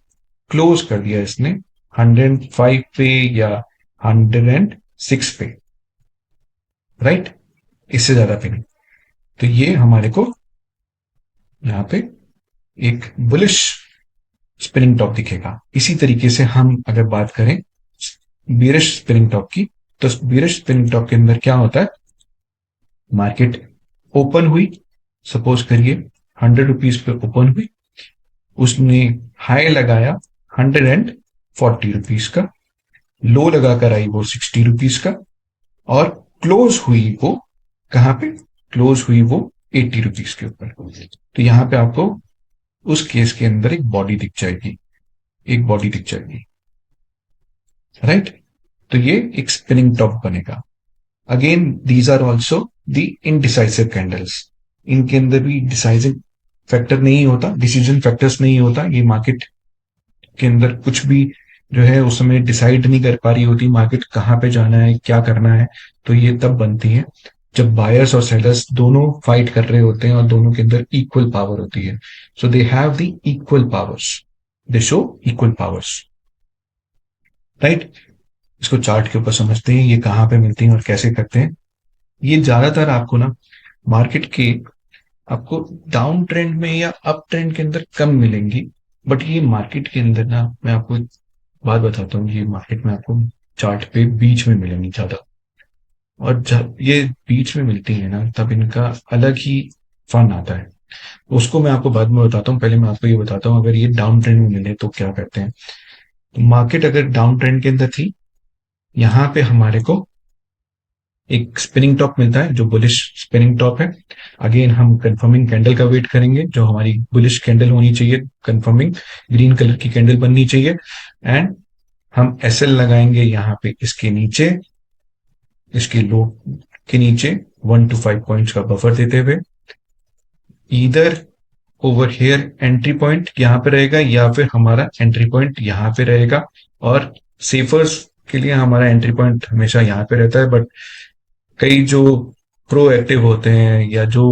क्लोज कर दिया इसने 105 पे या 106 पे, राइट? इससे ज्यादा पे नहीं। तो ये हमारे को यहां पे एक बुलिश स्पिनिंग टॉप दिखेगा। इसी तरीके से हम अगर बात करें बीरिश स्पिनिंग टॉप की, तो बीरिश स्पिनिंग टॉप के अंदर क्या होता है? मार्केट ओपन हुई, सपोज करिए 100 रुपीज पे ओपन हुई, उसने हाई लगाया 140 रुपीज का, लो लगाकर आई वो 60 रुपीज का, और क्लोज हुई वो कहां पे? क्लोज हुई वो 80 रुपीज के ऊपर। तो यहां पे आपको उस केस के अंदर एक बॉडी दिख जाएगी, एक बॉडी दिख जाएगी, राइट? तो ये एक स्पिनिंग टॉप बनेगा। Again these are also the indecisive candles. इनके अंदर भी डिसाइसिव फैक्टर नहीं होता, डिसीजन फैक्टर्स नहीं होता। ये मार्केट के अंदर कुछ भी जो है उस समय डिसाइड नहीं कर पा रही होती मार्केट कहाँ पे जाना है, क्या करना है। तो ये तब बनती है जब बायर्स और सेलर्स दोनों फाइट कर रहे होते हैं और दोनों के अंदर इक्वल पावर होती है। So they have the equal powers, they show equal powers, right? इसको चार्ट के ऊपर समझते हैं ये कहाँ पे मिलती हैं और कैसे करते हैं। ये ज्यादातर आपको ना मार्केट के आपको डाउन ट्रेंड में या अप ट्रेंड के अंदर कम मिलेंगी, बट ये मार्केट के अंदर ना, मैं आपको एक बात बताता हूँ, ये मार्केट में आपको चार्ट पे बीच में मिलेंगी ज्यादा। और जब ये बीच में मिलती है ना, तब इनका अलग ही फन आता है। उसको मैं आपको बाद में बताता हूँ, पहले मैं आपको ये बताता हूँ अगर ये डाउन ट्रेंड में मिले तो क्या करते हैं। तो मार्केट अगर डाउन ट्रेंड के अंदर थी, यहां पे हमारे को एक स्पिनिंग टॉप मिलता है जो बुलिश स्पिनिंग टॉप है। अगेन हम कंफर्मिंग कैंडल का वेट करेंगे, जो हमारी बुलिश कैंडल होनी चाहिए, कंफर्मिंग ग्रीन कलर की कैंडल बननी चाहिए। एंड हम एसएल लगाएंगे यहाँ पे इसके नीचे, इसके लो के नीचे 1 to 5 पॉइंट्स का बफर देते हुए। इधर ओवर हेयर एंट्री पॉइंट यहाँ पे रहेगा, या फिर हमारा एंट्री पॉइंट यहाँ पे रहेगा। और सेफर्स के लिए हमारा एंट्री पॉइंट हमेशा यहाँ पे रहता है, बट कई जो प्रोएक्टिव होते हैं या जो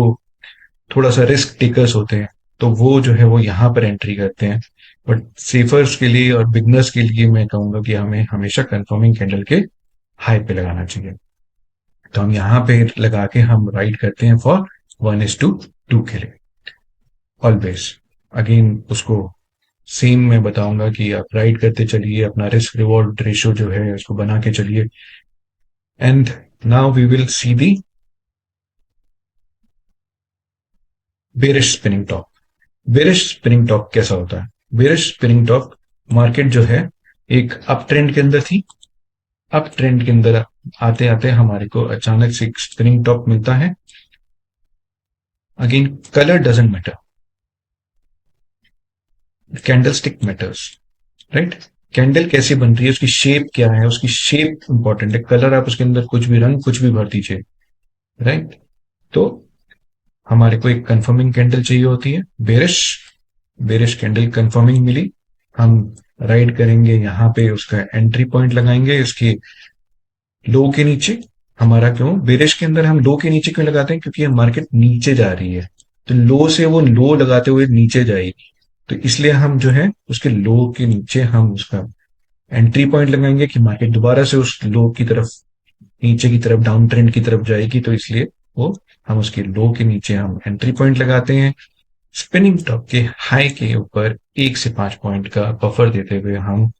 थोड़ा सा रिस्क टेकर्स होते हैं, तो वो जो है वो यहाँ पर एंट्री करते हैं। बट सेफर्स के लिए और बिगनर्स के लिए मैं कहूंगा कि हमें हमेशा कंफर्मिंग कैंडल के हाई पे लगाना चाहिए। तो हम यहाँ पे लगा के हम राइड करते हैं फॉर 1:2 के लिए ऑलवेज। अगेन उसको सेम मैं बताऊंगा कि आप राइड करते चलिए, अपना रिस्क रिवॉर्ड रेशियो जो है उसको बना के चलिए। And now we will see the bearish spinning top. Bearish spinning top कैसा होता है? बेरिश स्पिनिंग टॉप, मार्केट जो है एक अप ट्रेंड के अंदर थी, अप ट्रेंड के अंदर आते आते हमारे को अचानक से एक स्पिनिंग टॉप मिलता है। Again colour doesn't matter, candle stick matters, right. Candle कैसे बन रही है, उसकी शेप क्या है, उसकी शेप इंपॉर्टेंट है। कलर आप उसके अंदर कुछ भी रंग कुछ भी भर दीजिए, राइट। तो हमारे को एक कंफर्मिंग कैंडल चाहिए होती है, बेरिश। बेरिश कैंडल कंफर्मिंग मिली, हम राइट करेंगे, यहाँ पे उसका एंट्री पॉइंट लगाएंगे इसके लो के नीचे। हमारा क्यों बेरिश के अंदर हम लो के नीचे क्यों लगाते हैं, क्योंकि मार्केट नीचे जा रही है, तो लो से वो लो लगाते हुए नीचे जाएगी, तो इसलिए हम जो है उसके लो के नीचे हम उसका एंट्री पॉइंट लगाएंगे कि मार्केट दोबारा से उस लो की तरफ, नीचे की तरफ, डाउन ट्रेंड की तरफ जाएगी, तो इसलिए वो हम उसके लो के नीचे हम एंट्री पॉइंट लगाते हैं। स्पिनिंग टॉप के हाई के ऊपर 1 से 5 पॉइंट का बफर देते हुए हम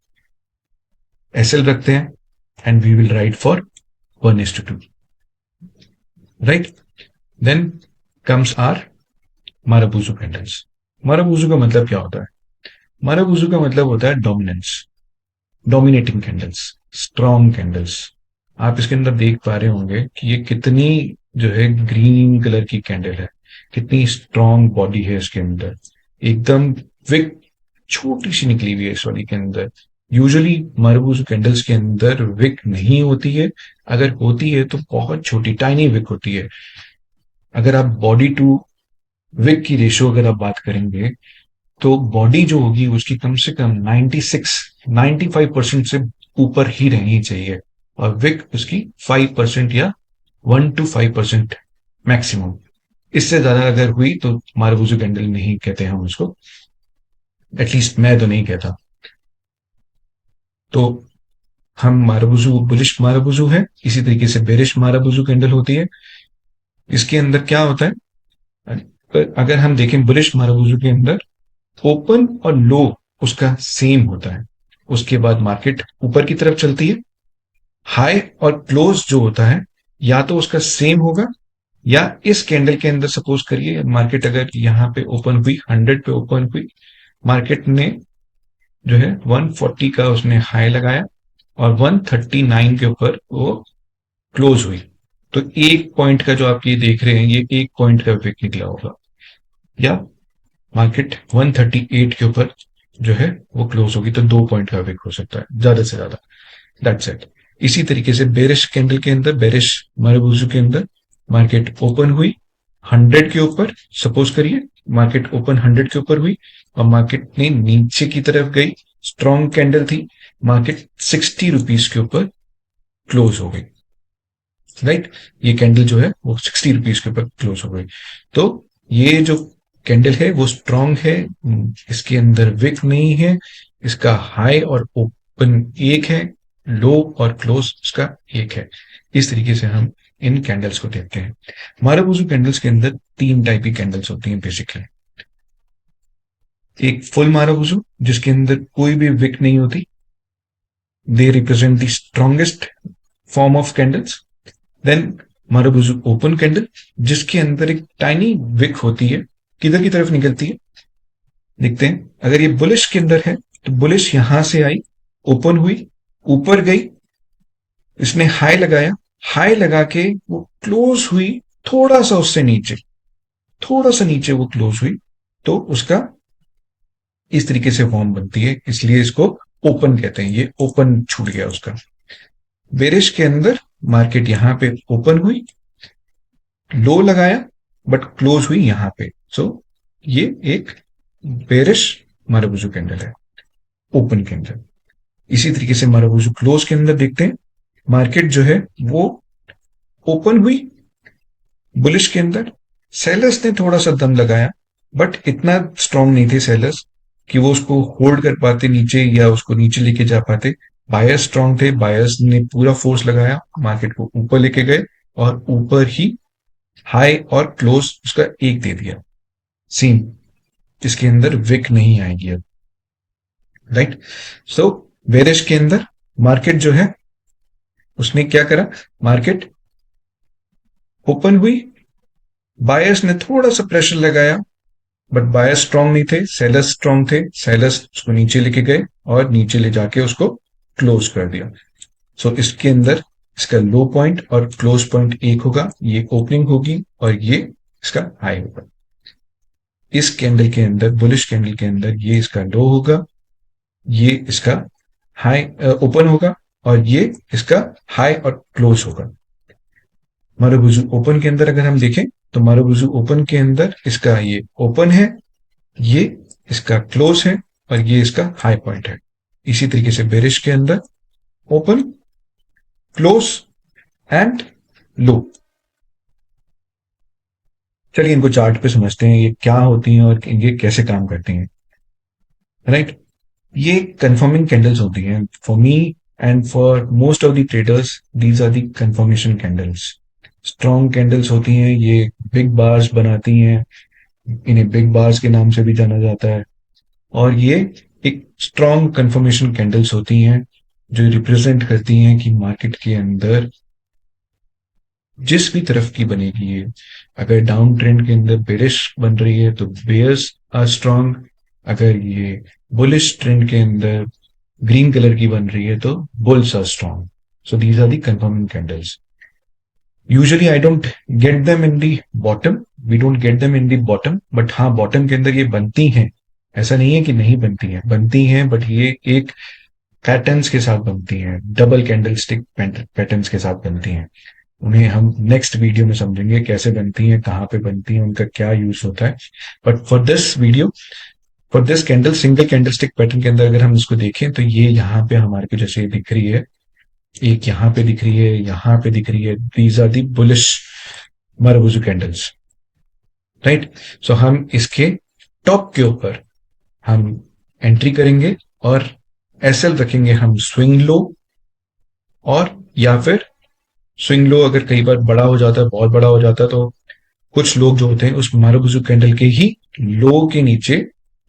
एसएल रखते हैं, and we will right for 1:2, right. Then comes are marubozu candles. Marubozu का मतलब क्या होता है? माराबूजू का मतलब होता है dominance, dominating candles, strong candles. आप इसके अंदर देख पा रहे होंगे कि ये कितनी जो है ग्रीन कलर की कैंडल है, कितनी स्ट्रॉन्ग बॉडी है इसके अंदर, एकदम विक छोटी सी निकली हुई है इस वाली के अंदर। यूजुअली मार्बूज कैंडल्स के अंदर विक नहीं होती है, अगर होती है तो बहुत छोटी टाइनी विक होती है। अगर आप बॉडी टू विक की रेशियो अगर आप बात करेंगे, तो बॉडी जो होगी उसकी कम से कम 95% से ऊपर ही रहनी चाहिए, और विक उसकी 5% या 1 to 5% मैक्सिमम। इससे ज्यादा अगर हुई तो मारबूजू कैंडल नहीं कहते हम उसको, एटलीस्ट मैं तो नहीं कहता। तो हम मारबूजू बुलिश मारबूजू है, इसी तरीके से बेरिश मारबूजू कैंडल होती है। इसके अंदर क्या होता है, अगर हम देखें बुलिश मारबूजू के अंदर ओपन और लो उसका सेम होता है, उसके बाद मार्केट ऊपर की तरफ चलती है। हाई और क्लोज जो होता है या तो उसका सेम होगा, या इस कैंडल के अंदर सपोज करिए मार्केट अगर यहां पे ओपन हुई, 100 पे ओपन हुई, मार्केट ने जो है 140 का उसने हाई लगाया और 139 के ऊपर वो क्लोज हुई, तो 1 पॉइंट का जो आप ये देख रहे हैं ये 1 पॉइंट का विक निकला होगा। या मार्केट 138 के ऊपर जो है वो क्लोज होगी, तो 2 पॉइंट का विक हो सकता है ज्यादा से ज्यादा, दैट्स इट। इसी तरीके से बेरिश कैंडल के अंदर, बेरिश मारबूजू के अंदर मार्केट ओपन हुई 100 के ऊपर, सपोज करिए मार्केट ओपन 100 के ऊपर हुई और मार्केट ने नीचे की तरफ गई, स्ट्रॉन्ग कैंडल थी, मार्केट 60 रुपीज के ऊपर क्लोज हो गई, राइट। ये कैंडल जो है वो 60 रुपीज के ऊपर क्लोज हो गई। तो ये जो कैंडल है वो स्ट्रॉन्ग है, इसके अंदर विक नहीं है, इसका हाई और ओपन एक है, लो और क्लोज उसका एक है। इस तरीके से हम इन कैंडल्स को देखते हैं। माराबूजू कैंडल्स के अंदर 3 टाइप की कैंडल्स होती हैं बेसिकली। एक फुल माराबूजू जिसके अंदर कोई भी विक नहीं होती, they represent the strongest form of candles. Then marubozu open candle जिसके अंदर एक टाइनी विक होती है, किधर की तरफ निकलती है देखते हैं। अगर ये बुलिश के अंदर है तो बुलिश यहां से आई, ओपन हुई, ऊपर गई, इसने हाई लगाया, हाई लगा के वो क्लोज हुई थोड़ा सा उससे नीचे, थोड़ा सा नीचे वो क्लोज हुई, तो उसका इस तरीके से फॉर्म बनती है, इसलिए इसको ओपन कहते हैं, ये ओपन छूट गया उसका। बेरिश के अंदर मार्केट यहां पे ओपन हुई, लो लगाया, बट क्लोज हुई यहां पे, सो ये एक बेरिश माराबूजू कैंडल है, ओपन कैंडल। इसी तरीके से माराबूजू क्लोज के अंदर देखते हैं, मार्केट जो है वो ओपन हुई बुलिश के अंदर, सेलर्स ने थोड़ा सा दम लगाया, बट इतना स्ट्रांग नहीं थे सेलर्स कि वो उसको होल्ड कर पाते नीचे या उसको नीचे लेके जा पाते। बायर्स स्ट्रांग थे, बायर्स ने पूरा फोर्स लगाया, मार्केट को ऊपर लेके गए और ऊपर ही हाई और क्लोज उसका एक दे दिया, सेम, इसके अंदर विक नहीं आएगी अब, राइट। सो बेरिश के अंदर मार्केट जो है उसने क्या करा, मार्केट ओपन हुई, बायर्स ने थोड़ा सा प्रेशर लगाया, बट बायर्स स्ट्रांग नहीं थे, सेलर्स स्ट्रांग थे, सेलर्स उसको नीचे लेके गए और नीचे ले जाके उसको क्लोज कर दिया। सो इसके अंदर इसका लो पॉइंट और क्लोज पॉइंट एक होगा, ये ओपनिंग होगी और ये इसका हाई होगा। इस कैंडल के अंदर, बुलिश कैंडल के अंदर, ये इसका लो होगा, ये इसका हाई ओपन होगा, और ये इसका हाई और क्लोज होगा। मारुबुजू ओपन के अंदर अगर हम देखें तो मारुबुजू ओपन के अंदर इसका ये ओपन है, ये इसका क्लोज है, और ये इसका हाई पॉइंट है। इसी तरीके से बेरिश के अंदर ओपन, क्लोज एंड लो। चलिए इनको चार्ट पे समझते हैं, ये क्या होती हैं और ये कैसे काम करती हैं। राइट, ये कंफर्मिंग कैंडल्स होती हैं। For me and for most of the traders these are the confirmation candles. Strong candles होती हैं, ये बिग बार्स बनाती हैं, इन्हें बिग बार्स के नाम से भी जाना जाता है। और ये एक स्ट्रॉन्ग कंफर्मेशन कैंडल्स होती हैं जो रिप्रेजेंट करती हैं कि मार्केट के अंदर जिस भी तरफ की बनेगी ये, अगर डाउन ट्रेंड के अंदर बेरिश बन रही है तो बेयर्स आर स्ट्रॉन्ग, अगर ये बुलिश ट्रेंड के अंदर ग्रीन कलर की बन रही है तो bulls are strong. So these are the confirming candles. Usually I don't get them in the bottom, we don't get them in the bottom, but हाँ बॉटम के अंदर ये बनती हैं। ऐसा नहीं है कि नहीं बनती हैं, बनती हैं, बट ये एक पैटर्न्स के साथ बनती हैं, डबल कैंडल स्टिक पैटर्न्स के साथ बनती हैं। उन्हें हम नेक्स्ट वीडियो में समझेंगे कैसे बनती हैं, कहाँ पे बनती हैं, उनका क्या यूज होता है। But for this video, for this candle, single candle stick pattern के अंदर अगर हम इसको देखें तो ये यहाँ पे हमारे को जैसे दिख रही है, एक यहाँ पे दिख रही है, यहाँ पे दिख रही है, these are the bullish marubozu candles. Right, so हम इसके टॉप के ऊपर हम एंट्री करेंगे और एसएल रखेंगे हम स्विंग लो, और या फिर स्विंग लो अगर कई बार बड़ा हो जाता है, बहुत बड़ा हो जाता है, तो कुछ लोग जो होते हैं उस मारुबुजू कैंडल के ही लो के नीचे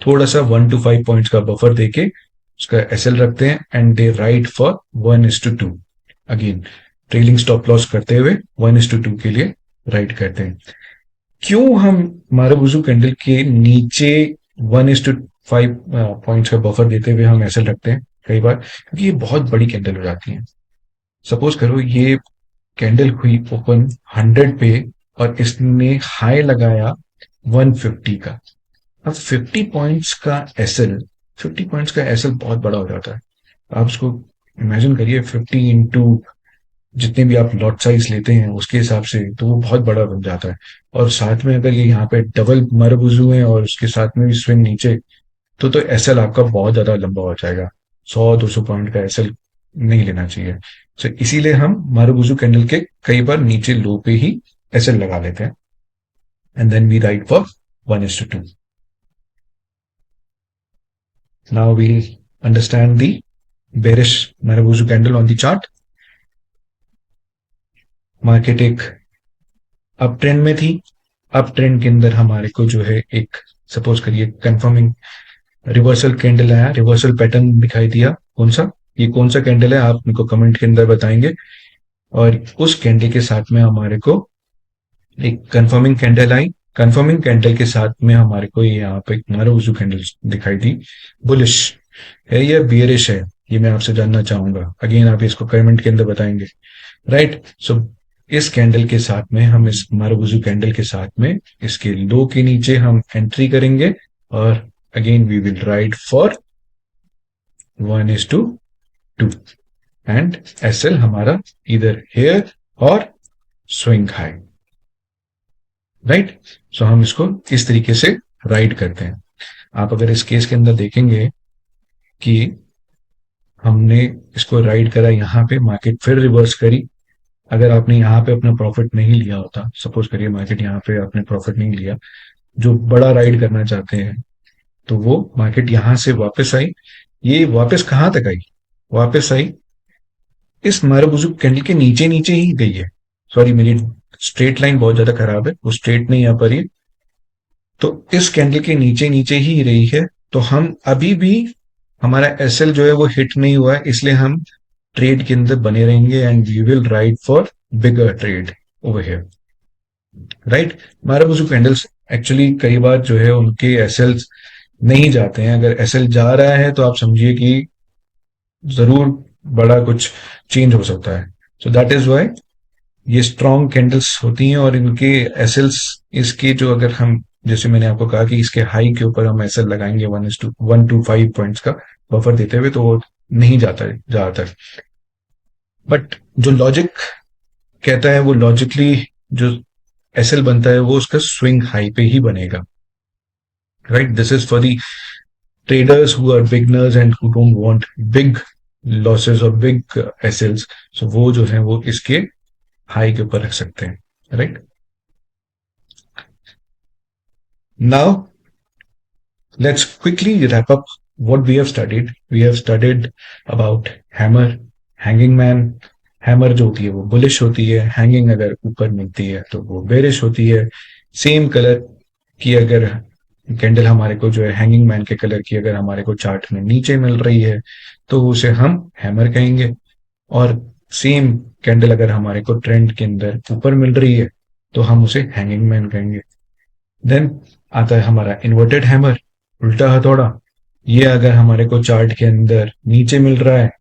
थोड़ा सा 1 to 5 पॉइंट्स का बफर देके उसका एसएल रखते हैं, and they right for 1:2। Again trailing stop loss करते हुए 1:2 के लिए राइट करते हैं। क्यों हम मारुबुजू कैंडल के नीचे 1:5 पॉइंट्स का बफर देते हुए हम एसएल रखते हैं कई बार? क्योंकि ये बहुत बड़ी कैंडल हो जाती है। सपोज करो ये कैंडल हुई ओपन 100 पे और इसने हाई लगाया 150 का। अब 50 पॉइंट्स का एसएल, 50 पॉइंट्स का एसएल बहुत बड़ा हो जाता है। आप उसको इमेजिन करिए, 50 इंटू जितने भी आप लॉट साइज लेते हैं उसके हिसाब से, तो वो बहुत बड़ा बन जाता है। और साथ में अगर ये यहाँ पे डबल मारुबुजू है और उसके साथ में भी स्विंग नीचे, तो एसएल आपका बहुत ज्यादा लंबा हो जाएगा। 100-200 पॉइंट का एसएल नहीं लेना चाहिए। तो इसीलिए हम मारुबुजू कैंडल के कई बार नीचे लो पे ही एसएल लगा लेते हैं, and then we right for 1:2। Now we'll understand the bearish marubozu candle on the chart. Market एक अप ट्रेंड में थी, अप ट्रेंड के अंदर हमारे को जो है एक, सपोज करिए कंफर्मिंग रिवर्सल कैंडल आया, रिवर्सल पैटर्न दिखाई दिया। कौन सा, ये कौन सा कैंडल है आप मेरे को कमेंट के अंदर बताएंगे। और उस कैंडल के साथ में हमारे को एक कंफर्मिंग कैंडल आई, कंफर्मिंग कैंडल के साथ में हमारे को यहाँ पे मारुबुजू कैंडल दिखाई दी। बुलिश है या बियरिश है, ये मैं आपसे जानना चाहूंगा। अगेन आप इसको कमेंट के अंदर बताएंगे। राइट, सो इस कैंडल के साथ में हम, इस मारुबुजू कैंडल के साथ में इसके लो के नीचे हम एंट्री करेंगे, और again we will right for 1:2 and SL हमारा इधर हेयर और स्विंग हाई। राइट, सो हम इसको इस तरीके से राइट करते हैं। आप अगर इस केस के अंदर देखेंगे कि हमने इसको राइट करा, यहाँ पे मार्केट फिर रिवर्स करी। अगर आपने यहाँ पे अपना प्रॉफिट नहीं लिया होता, सपोज करिए मार्केट यहाँ पे आपने प्रॉफिट नहीं लिया, जो बड़ा राइड करना चाहते हैं, तो वो मार्केट यहां से वापस आई। ये वापस कहां तक आई? वापस आई इस मारुबुजू कैंडल के नीचे नीचे ही गई है। सॉरी, मेरी स्ट्रेट लाइन बहुत ज्यादा खराब है, वो स्ट्रेट नहीं आ पा रही है। तो इस कैंडल के नीचे नीचे ही रही है। तो हम अभी भी, हमारा एसएल जो है वो हिट नहीं हुआ है, इसलिए हम ट्रेड के अंदर बने रहेंगे, and we will ride for bigger trade over here. Right, marubozu candles actually कई बार जो है उनके एसएल नहीं जाते हैं। अगर एसएल जा रहा है तो आप समझिए कि जरूर बड़ा कुछ चेंज हो सकता है। सो दैट इज वाई ये स्ट्रॉन्ग कैंडल्स होती हैं, और इनके एसएल्स, इसके जो अगर हम जैसे मैंने आपको कहा कि इसके हाई के ऊपर हम ऐसा लगाएंगे 1 to 5 पॉइंट्स का बफर देते हुए, तो वो नहीं जाता है ज्यादातर। बट जो लॉजिक कहता है वो लॉजिकली जो एसएल बनता है वो उसका स्विंग हाई पे ही बनेगा, right. This is for the traders who are beginners and who don't want big losses or big SLs, so वो जो है वो इसके हाई के ऊपर रख सकते हैं, right. Now let's quickly wrap up what we have studied. We have studied about hammer, hanging man. Hammer जो होती है वो बुलिश होती है, हैंगिंग अगर ऊपर मिलती है तो वो बेरिश होती है। सेम कलर की अगर कैंडल हमारे को जो है हैंगिंग मैन के कलर की अगर हमारे को चार्ट में नीचे मिल रही है तो उसे हम हैमर कहेंगे। और सेम कैंडल अगर हमारे को ट्रेंड के अंदर ऊपर मिल रही है तो हम उसे हैंगिंग मैन कहेंगे। देन आता है हमारा इन्वर्टेड हैमर, उल्टा हथौड़ा। ये अगर हमारे को चार्ट के अंदर नीचे मिल रहा है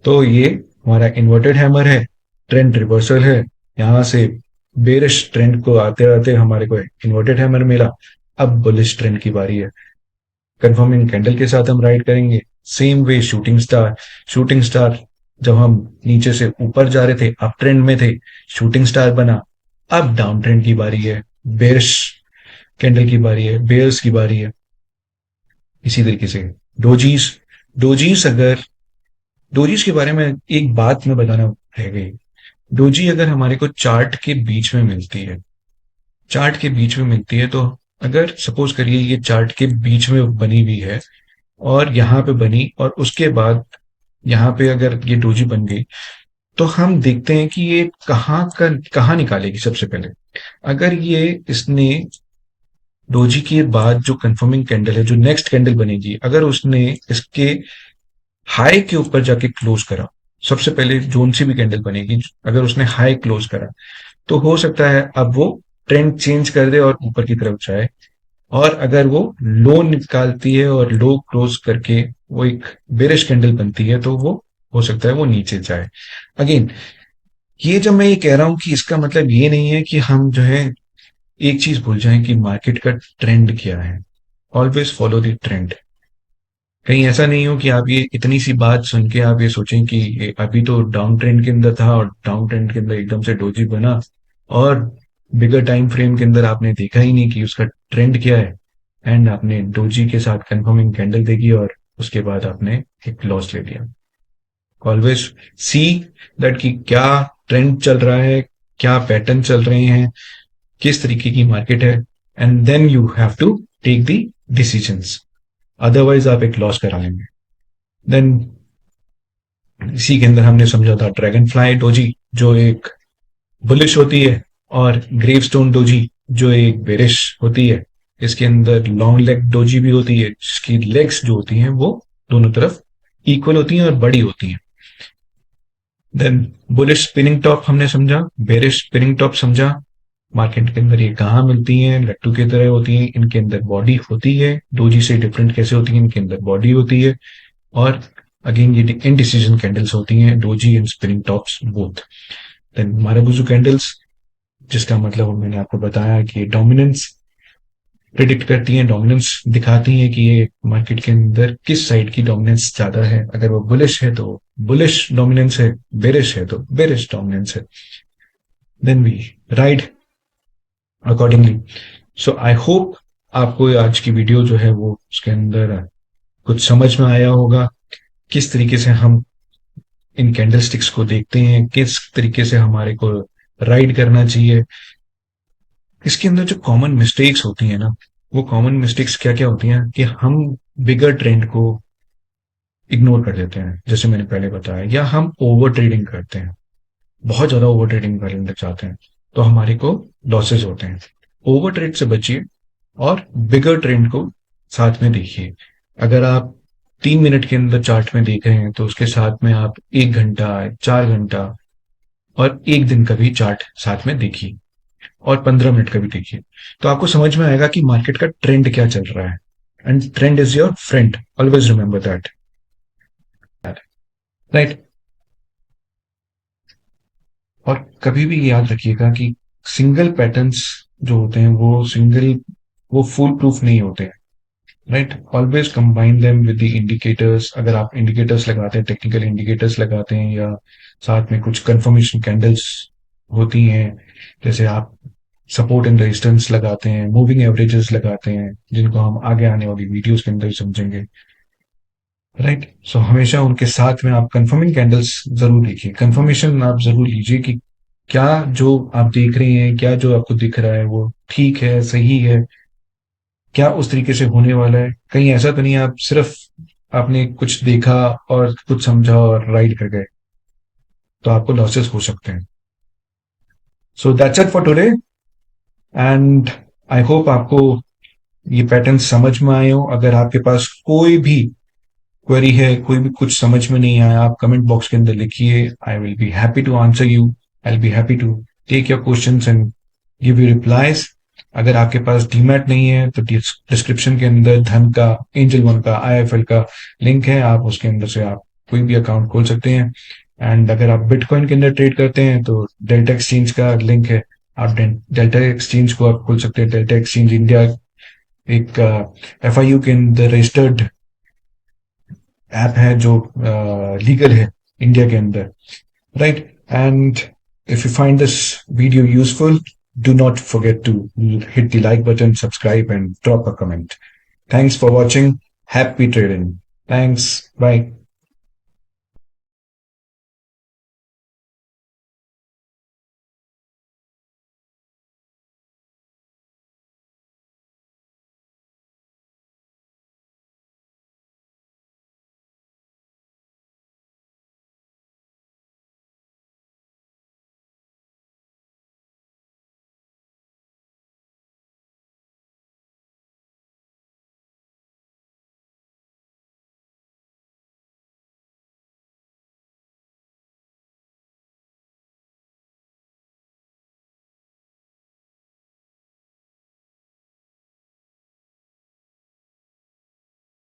तो ये हमारा इन्वर्टेड हैमर है, ट्रेंड रिवर्सल है। यहां से बेरिश ट्रेंड को आते आते हमारे को इन्वर्टेड हैमर मिला। अब बुलिश ट्रेंड की बारी है, कंफर्मिंग कैंडल के साथ हम राइड करेंगे। Same way shooting star, shooting star जब हम नीचे से ऊपर जा रहे थे, अप ट्रेंड में थे, शूटिंग स्टार बना। अब डाउन ट्रेंड की बारी है, बेरिश कैंडल की बारी है, बेयर्स की बारी है। इसी तरीके से डोजीज, डोजीज अगर डोजीज के बारे में एक बात मैं बताना रह गई। डोजी अगर हमारे को चार्ट के बीच में मिलती है, चार्ट के बीच में मिलती है, तो अगर सपोज करिए ये चार्ट के बीच में बनी हुई है और यहाँ पे बनी और उसके बाद यहाँ पे अगर ये डोजी बन गई तो हम देखते हैं कि ये कहाँ निकालेगी सबसे पहले। अगर ये इसने डोजी के बाद जो कंफर्मिंग कैंडल है, जो नेक्स्ट कैंडल बनेगी, अगर उसने इसके हाई के ऊपर जाके क्लोज करा, सबसे पहले जोन सी भी कैंडल बनेगी, अगर उसने हाई क्लोज करा तो हो सकता है अब वो ट्रेंड चेंज कर दे और ऊपर की तरफ जाए। और अगर वो लो निकालती है और लो क्लोज करके वो एक बेरिश कैंडल बनती है तो वो हो सकता है वो नीचे जाए। अगेन, ये जब मैं ये कह रहा हूं कि इसका मतलब ये नहीं है कि हम जो है एक चीज भूल जाएं कि मार्केट का ट्रेंड क्या है। Always follow the trend. कहीं ऐसा नहीं हो कि आप ये इतनी सी बात सुन के आप ये सोचें कि ये अभी तो डाउन ट्रेंड के अंदर था और डाउन ट्रेंड के अंदर एकदम से डोजी बना और बिगर टाइम फ्रेम के अंदर आपने देखा ही नहीं कि उसका ट्रेंड क्या है, एंड आपने डोजी के साथ कंफर्मिंग कैंडल देखी और उसके बाद आपने एक लॉस ले लिया। ऑलवेज सी दैट कि क्या ट्रेंड चल रहा है, क्या पैटर्न चल रहे हैं, किस तरीके की मार्केट है, and then you have to take the decisions. Otherwise आप एक लॉस करा लेंगे। देन इसी के अंदर हमने समझा था ड्रैगन फ्लाई डोजी जो एक बुलिश होती है, और ग्रेवस्टोन डोजी जो एक बेरिश होती है। इसके अंदर लॉन्ग लेग डोजी भी होती है जिसकी लेग्स जो होती हैं वो दोनों तरफ इक्वल होती हैं और बड़ी होती हैं। देन बुलिश स्पिनिंग टॉप हमने समझा, बेरिश स्पिनिंग टॉप समझा। मार्केट के अंदर ये कहाँ मिलती हैं, लट्टू की तरह होती हैं, इनके अंदर बॉडी होती है। डोजी से डिफरेंट कैसे होती है, इनके अंदर बॉडी होती है। और अगेन ये इनडिसीजन कैंडल्स होती हैं, doji and spinning tops both. Then marubozu candles, जिसका मतलब मैंने आपको बताया कि डोमिनेंस प्रिडिक्ट करती हैं, डोमिनेंस दिखाती हैं कि ये मार्केट के अंदर किस साइड की डोमिनेंस ज्यादा है। अगर वो बुलिश है तो बुलिश डोमिनेंस है, बेरिश है तो बेरिश डोमिनेंस है। Then we ride accordingly. So I hope आपको आज की वीडियो जो है वो उसके अंदर कुछ समझ में आया होगा, किस तरीके से हम इन कैंडल स्टिक्स को देखते हैं, किस तरीके से हमारे को राइड करना चाहिए। इसके अंदर जो कॉमन मिस्टेक्स होती हैं ना, वो कॉमन मिस्टेक्स क्या क्या होती हैं कि हम बिगर ट्रेंड को इग्नोर कर देते हैं, जैसे मैंने पहले बताया, या हम ओवर ट्रेडिंग करते हैं, बहुत ज्यादा ओवर ट्रेडिंग करने लग जाते हैं तो हमारे को लॉसेस होते हैं। ओवर ट्रेड से बचिए और बिगर ट्रेंड को साथ में देखिए। अगर आप 3 मिनट के अंदर चार्ट में देख रहे हैं तो उसके साथ में आप 1 घंटा, 4 घंटा और एक दिन का भी चार्ट साथ में देखिए, और 15 मिनट का भी देखिए। तो आपको समझ में आएगा कि मार्केट का ट्रेंड क्या चल रहा है। And trend is your friend, always remember that, right. और कभी भी याद रखिएगा कि सिंगल पैटर्न्स जो होते हैं वो सिंगल वो फुल प्रूफ नहीं होते, right? Always combine them with the indicators. अगर आप इंडिकेटर्स लगाते हैं, टेक्निकल इंडिकेटर्स लगाते हैं, या साथ में कुछ कंफर्मेशन कैंडल्स होती हैं, जैसे आप सपोर्ट एंड रेजिस्टेंस लगाते हैं, मूविंग एवरेजेस लगाते हैं, जिनको हम आगे आने वाली वीडियोस के अंदर समझेंगे, राइट? सो हमेशा उनके साथ में आप कंफर्मिंग कैंडल्स जरूर देखिए, कंफर्मेशन आप जरूर लीजिए कि क्या जो आप देख रहे हैं, क्या जो आपको दिख रहा है वो ठीक है, सही है, क्या उस तरीके से होने वाला है। कहीं ऐसा तो नहीं आप सिर्फ आपने कुछ देखा और कुछ समझा और राइड कर गए, तो आपको लॉसेस हो सकते हैं। So that's it for today, and I hope आपको ये पैटर्न समझ में आए हो। अगर आपके पास कोई भी क्वेरी है, कोई भी कुछ समझ में नहीं आया, आप कमेंट बॉक्स के अंदर लिखिए। I will be happy to answer you. I will be happy to take your questions and give you replies. अगर आपके पास डीमैट नहीं है तो डिस्क्रिप्शन के अंदर धन का, एंजल वन का, आईएफएल का लिंक है, आप उसके अंदर से आप कोई भी अकाउंट खोल सकते हैं। एंड अगर आप बिटकॉइन के अंदर ट्रेड करते हैं तो डेल्टा एक्सचेंज का लिंक है, आप डेल्टा एक्सचेंज को आप खोल सकते हैं। डेल्टा एक्सचेंज इंडिया एक एफआईयू के अंदर रजिस्टर्ड ऐप है जो लीगल है इंडिया के अंदर, right? And if you find this video useful, do not forget to hit the like button, subscribe, and drop a comment. Thanks for watching. Happy trading. Thanks. Bye.